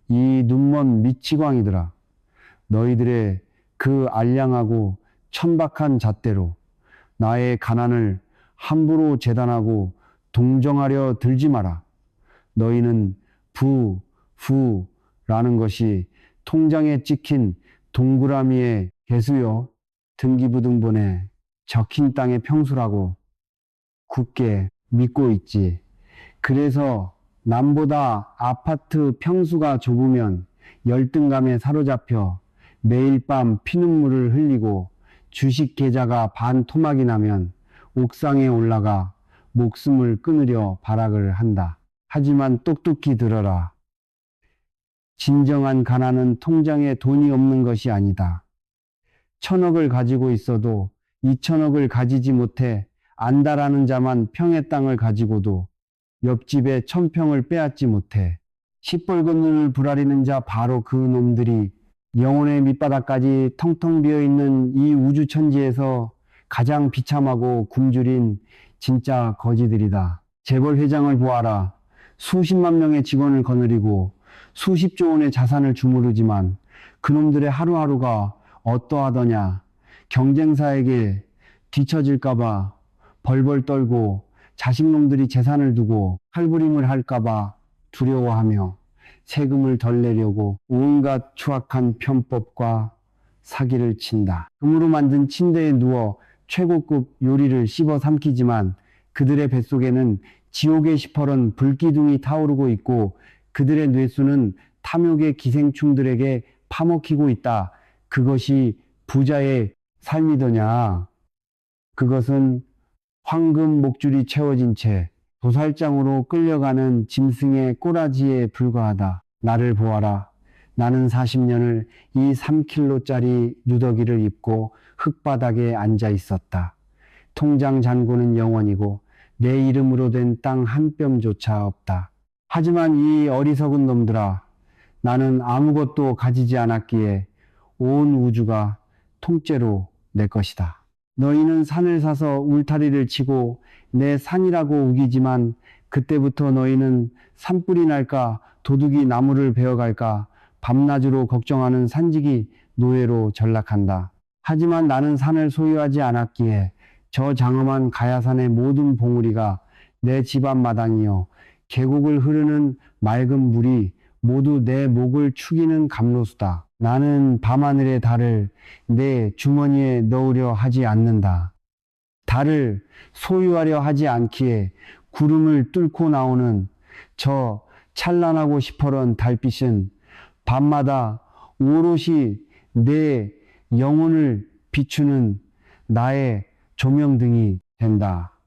이 눈먼 미치광이들아. 너희들의 그 알량하고 천박한 잣대로 나의 가난을 함부로 재단하고 동정하려 들지 마라. 너희는 부라는 것이 통장에 찍힌 동그라미의 개수요 등기부등본에 적힌 땅의 평수라고 굳게 믿고 있지. 그래서 남보다 아파트 평수가 좁으면 열등감에 사로잡혀 매일 밤 피눈물을 흘리고 주식 계좌가 반토막이 나면 옥상에 올라가 목숨을 끊으려 발악을 한다. 하지만 똑똑히 들어라. 진정한 가난은 통장에 돈이 없는 것이 아니다. 1,000억을 가지고 있어도 2,000억을 가지지 못해 안다라는 자만 평의 땅을 가지고도 옆집에 1,000평을 빼앗지 못해 시뻘건 눈을 부라리는 자 바로 그 놈들이 영혼의 밑바닥까지 텅텅 비어있는 이 우주천지에서 가장 비참하고 굶주린 진짜 거지들이다. 재벌 회장을 보아라. 수십만 명의 직원을 거느리고 수십조 원의 자산을 주무르지만 그놈들의 하루하루가 어떠하더냐. 경쟁사에게 뒤처질까봐 벌벌 떨고 자식놈들이 재산을 두고 칼부림을 할까봐 두려워하며 세금을 덜 내려고 온갖 추악한 편법과 사기를 친다. 금으로 만든 침대에 누워 최고급 요리를 씹어 삼키지만 그들의 뱃속에는 지옥의 시퍼런 불기둥이 타오르고 있고 그들의 뇌수는 탐욕의 기생충들에게 파먹히고 있다. 그것이 부자의 삶이더냐. 그것은 황금 목줄이 채워진 채 도살장으로 끌려가는 짐승의 꼬라지에 불과하다. 나를 보아라. 나는 40년을 이 3kg짜리 누더기를 입고 흙바닥에 앉아 있었다. 통장 잔고는 영원이고 내 이름으로 된 땅 한 뼘조차 없다. 하지만 이 어리석은 놈들아, 나는 아무것도 가지지 않았기에 온 우주가 통째로 내 것이다. 너희는 산을 사서 울타리를 치고 내 산이라고 우기지만 그때부터 너희는 산불이 날까 도둑이 나무를 베어갈까 밤낮으로 걱정하는 산지기 노예로 전락한다. 하지만 나는 산을 소유하지 않았기에 저 장엄한 가야산의 모든 봉우리가 내 집 앞마당이요 계곡을 흐르는 맑은 물이 모두 내 목을 축이는 감로수다. 나는 밤하늘의 달을 내 주머니에 넣으려 하지 않는다. 달을 소유하려 하지 않기에 구름을 뚫고 나오는 저 찬란하고 시퍼런 달빛은 밤마다 오롯이 내 영혼을 비추는 나의 조명등이 된다.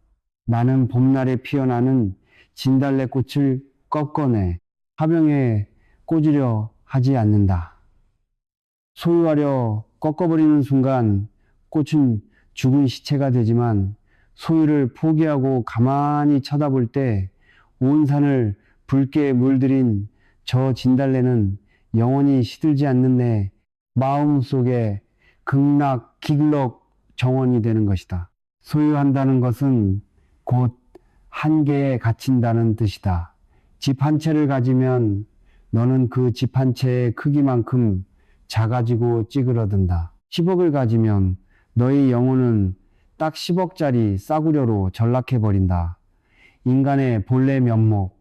나는 봄날에 피어나는 진달래꽃을 꺾어내 화병에 꽂으려 하지 않는다. 소유하려 꺾어버리는 순간 꽃은 죽은 시체가 되지만 소유를 포기하고 가만히 쳐다볼 때 온 산을 붉게 물들인 저 진달래는 영원히 시들지 않는 내 마음속에 극락, 기글럭 정원이 되는 것이다. 소유한다는 것은 곧 한계에 갇힌다는 뜻이다. 집 한 채를 가지면 너는 그 집 한 채의 크기만큼 작아지고 찌그러든다. 10억을 가지면 너의 영혼은 딱 10억짜리 싸구려로 전락해버린다. 인간의 본래 면목,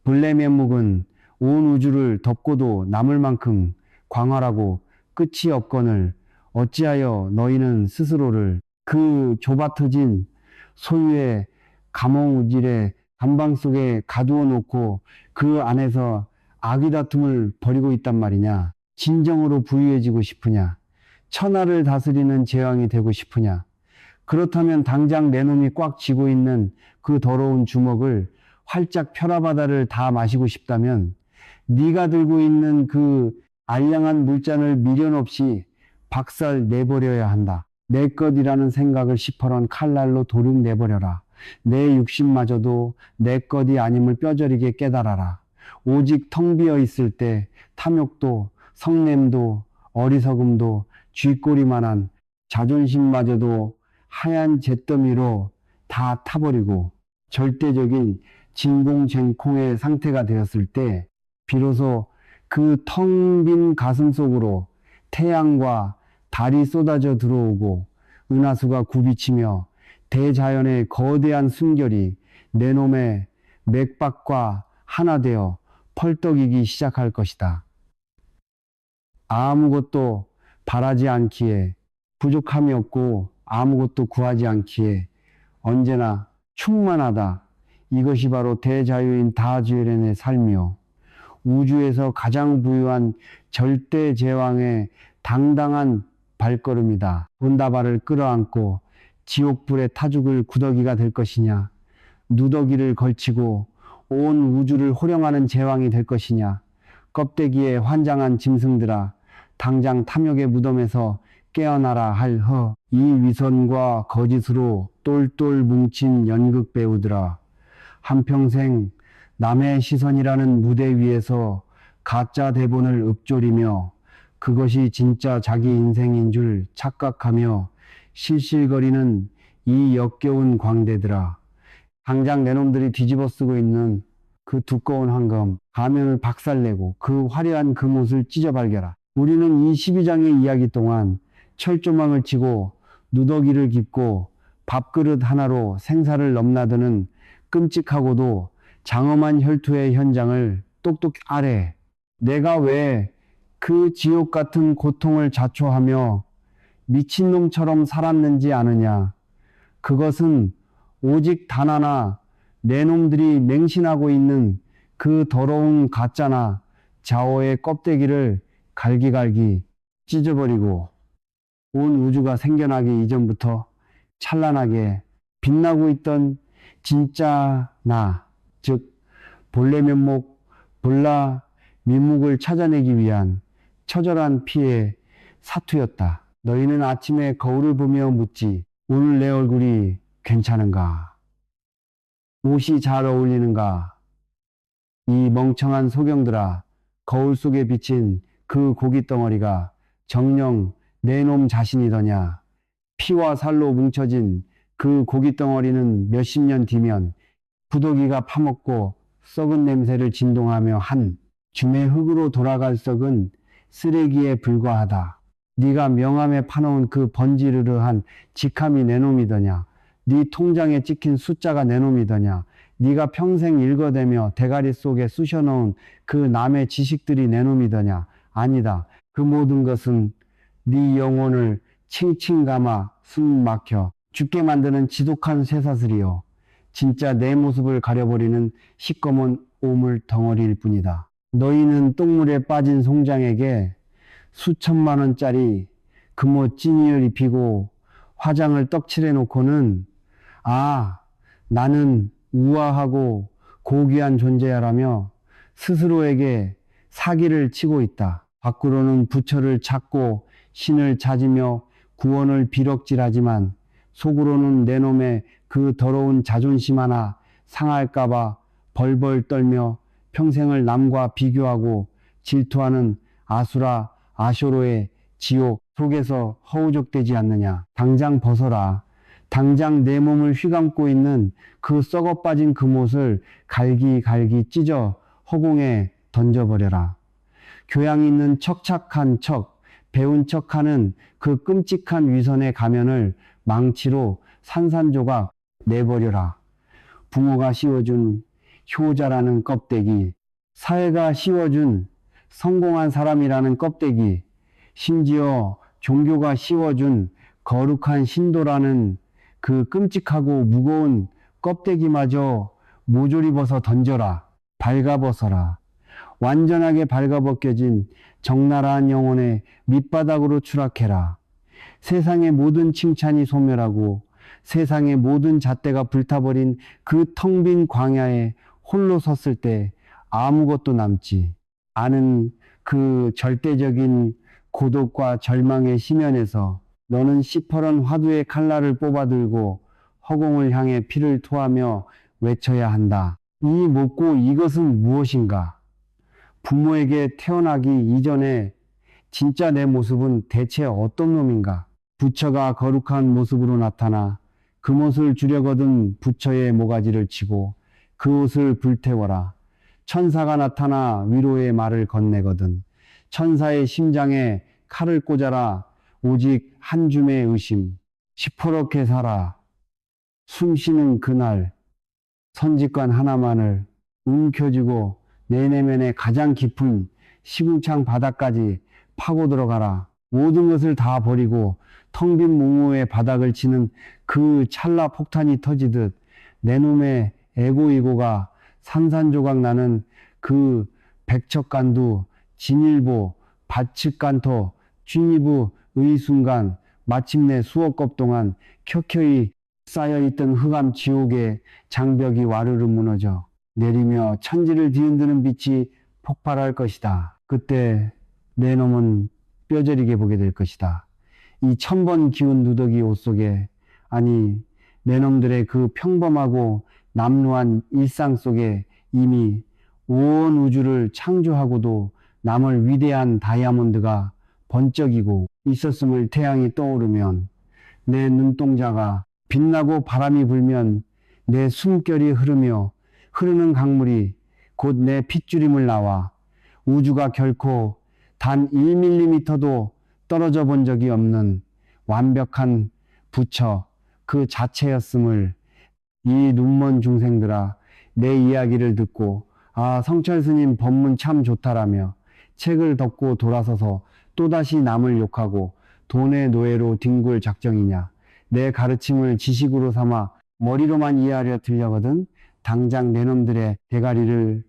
은 온 우주를 덮고도 남을 만큼 광활하고 끝이 없거늘 어찌하여 너희는 스스로를 그 좁아터진 소유의 감옥우질의 감방 속에 가두어 놓고 그 안에서 아귀다툼을 벌이고 있단 말이냐. 진정으로 부유해지고 싶으냐? 천하를 다스리는 제왕이 되고 싶으냐? 그렇다면 당장 내 놈이 꽉 쥐고 있는 그 더러운 주먹을 활짝 펴라 바다를 다 마시고 싶다면 네가 들고 있는 그 알량한 물잔을 미련 없이 박살 내버려야 한다. 내 것이라는 생각을 시퍼런 칼날로 도륙 내버려라. 내 육신마저도 내 것이 아님을 뼈저리게 깨달아라. 오직 텅 비어 있을 때 탐욕도 성냄도 어리석음도 쥐꼬리만한 자존심마저도 하얀 잿더미로 다 타버리고 절대적인 진공쟁콩의 상태가 되었을 때 비로소 그 텅 빈 가슴 속으로 태양과 달이 쏟아져 들어오고 은하수가 굽이치며 대자연의 거대한 순결이 내 놈의 맥박과 하나 되어 펄떡이기 시작할 것이다. 아무것도 바라지 않기에 부족함이 없고 아무것도 구하지 않기에 언제나 충만하다. 이것이 바로 대자유인 다주엘의 삶이요. 우주에서 가장 부유한 절대 제왕의 당당한 발걸음이다. 돈다발을 끌어안고 지옥불의 타죽을 구더기가 될 것이냐. 누더기를 걸치고 온 우주를 호령하는 제왕이 될 것이냐. 껍데기에 환장한 짐승들아, 당장 탐욕의 무덤에서 깨어나라 할 허. 이 위선과 거짓으로 똘똘 뭉친 연극 배우들아, 한평생 남의 시선이라는 무대 위에서 가짜 대본을 읊조리며 그것이 진짜 자기 인생인 줄 착각하며 실실거리는 이 역겨운 광대들아, 당장 내 놈들이 뒤집어 쓰고 있는 그 두꺼운 황금, 가면을 박살내고 그 화려한 금옷을 찢어발겨라. 우리는 이 12장의 이야기 동안 철조망을 치고 누더기를 깁고 밥그릇 하나로 생사를 넘나드는 끔찍하고도 장엄한 혈투의 현장을 똑똑히 아래. 내가 왜 그 지옥 같은 고통을 자초하며 미친놈처럼 살았는지 아느냐. 그것은 오직 단 하나 내 놈들이 맹신하고 있는 그 더러운 가짜나 자오의 껍데기를 갈기갈기 찢어버리고 온 우주가 생겨나기 이전부터 찬란하게 빛나고 있던 진짜 나, 즉 본래 면목 볼라 미묵을 찾아내기 위한 처절한 피의 사투였다. 너희는 아침에 거울을 보며 묻지, 오늘 내 얼굴이 괜찮은가? 옷이 잘 어울리는가? 이 멍청한 소경들아, 거울 속에 비친 그 고깃 덩어리가 정녕 내 놈 자신이더냐? 피와 살로 뭉쳐진 그 고깃 덩어리는 몇십 년 뒤면 구더기가 파먹고 썩은 냄새를 진동하며 한 줌의 흙으로 돌아갈 썩은 쓰레기에 불과하다. 네가 명함에 파놓은 그 번지르르한 직함이 내 놈이더냐? 네 통장에 찍힌 숫자가 내 놈이더냐? 네가 평생 읽어대며 대가리 속에 쑤셔넣은 그 남의 지식들이 내 놈이더냐? 아니다. 그 모든 것은 네 영혼을 칭칭 감아 숨 막혀 죽게 만드는 지독한 쇠사슬이요. 진짜 내 모습을 가려버리는 시꺼먼 오물 덩어리일 뿐이다. 너희는 똥물에 빠진 송장에게 수천만 원짜리 금옷 찐이를 입히고 화장을 떡칠해 놓고는 아, 나는 우아하고 고귀한 존재야라며 스스로에게 사기를 치고 있다. 밖으로는 부처를 찾고 신을 찾으며 구원을 비럭질하지만 속으로는 내 놈의 그 더러운 자존심 하나 상할까봐 벌벌 떨며 평생을 남과 비교하고 질투하는 아수라 아쇼로의 지옥 속에서 허우적대지 않느냐. 당장 벗어라. 당장 내 몸을 휘감고 있는 그 썩어 빠진 금옷을 갈기갈기 찢어 허공에 던져버려라. 교양 있는 척착한 척, 배운 척하는 그 끔찍한 위선의 가면을 망치로 산산조각 내버려라. 부모가 씌워준 효자라는 껍데기, 사회가 씌워준 성공한 사람이라는 껍데기, 심지어 종교가 씌워준 거룩한 신도라는 그 끔찍하고 무거운 껍데기마저 모조리 벗어 던져라. 발가벗어라. 완전하게 발가벗겨진 적나라한 영혼의 밑바닥으로 추락해라. 세상의 모든 칭찬이 소멸하고 세상의 모든 잣대가 불타버린 그 텅 빈 광야에 홀로 섰을 때 아무것도 남지 않은 그 절대적인 고독과 절망의 심연에서 너는 시퍼런 화두의 칼날을 뽑아들고 허공을 향해 피를 토하며 외쳐야 한다. 이 묻고 이것은 무엇인가? 부모에게 태어나기 이전에 진짜 내 모습은 대체 어떤 놈인가? 부처가 거룩한 모습으로 나타나 금옷을 주려거든 부처의 모가지를 치고 그 옷을 불태워라. 천사가 나타나 위로의 말을 건네거든 천사의 심장에 칼을 꽂아라. 오직 한 줌의 의심. 시퍼렇게 살아. 숨쉬는 그날 선짓관 하나만을 움켜쥐고 내 내면의 가장 깊은 시궁창 바닥까지 파고 들어가라. 모든 것을 다 버리고 텅 빈 무무의 바닥을 치는 그 찰나 폭탄이 터지듯 내 놈의 에고이고가 산산조각 나는 그 백척간두, 진일보, 바측간토, 쥐니부 의 순간 마침내 수억 겁 동안 켜켜이 쌓여있던 흑암 지옥의 장벽이 와르르 무너져 내리며 천지를 뒤흔드는 빛이 폭발할 것이다. 그때 내 놈은 뼈저리게 보게 될 것이다. 이 천번 기운 누더기 옷 속에 아니 내 놈들의 그 평범하고 남루한 일상 속에 이미 온 우주를 창조하고도 남을 위대한 다이아몬드가 번쩍이고 있었음을 태양이 떠오르면 내 눈동자가 빛나고 바람이 불면 내 숨결이 흐르며 흐르는 강물이 곧 내 핏줄임을 나와 우주가 결코 단 1mm도 떨어져 본 적이 없는 완벽한 부처 그 자체였음을 이 눈먼 중생들아 내 이야기를 듣고 아 성철 스님 법문 참 좋다라며 책을 덮고 돌아서서 또다시 남을 욕하고 돈의 노예로 뒹굴 작정이냐. 내 가르침을 지식으로 삼아 머리로만 이해하려 들려거든 당장 내 놈들의 대가리를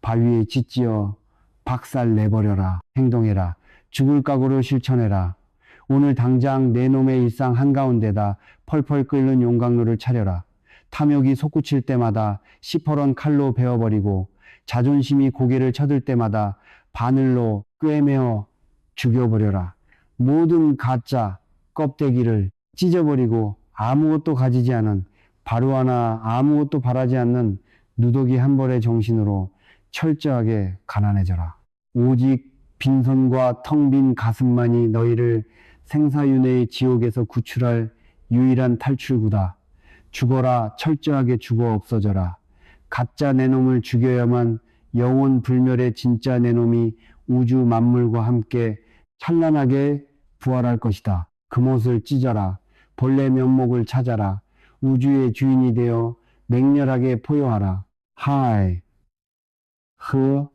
바위에 짓지어 박살 내버려라. 행동해라. 죽을 각오로 실천해라. 오늘 당장 내 놈의 일상 한가운데다 펄펄 끓는 용광로를 차려라. 탐욕이 솟구칠 때마다 시퍼런 칼로 베어버리고 자존심이 고개를 쳐들 때마다 바늘로 꿰매어 죽여버려라. 모든 가짜 껍데기를 찢어버리고 아무것도 가지지 않은 바로 하나 아무것도 바라지 않는 누더기 한 벌의 정신으로 철저하게 가난해져라. 오직 빈손과 텅 빈 가슴만이 너희를 생사윤회의 지옥에서 구출할 유일한 탈출구다. 죽어라, 철저하게 죽어 없어져라. 가짜 내 놈을 죽여야만 영원 불멸의 진짜 내 놈이 우주 만물과 함께 찬란하게 부활할 것이다. 금옷을 찢어라. 본래 면목을 찾아라. 우주의 주인이 되어 맹렬하게 포효하라. 하이, 흐,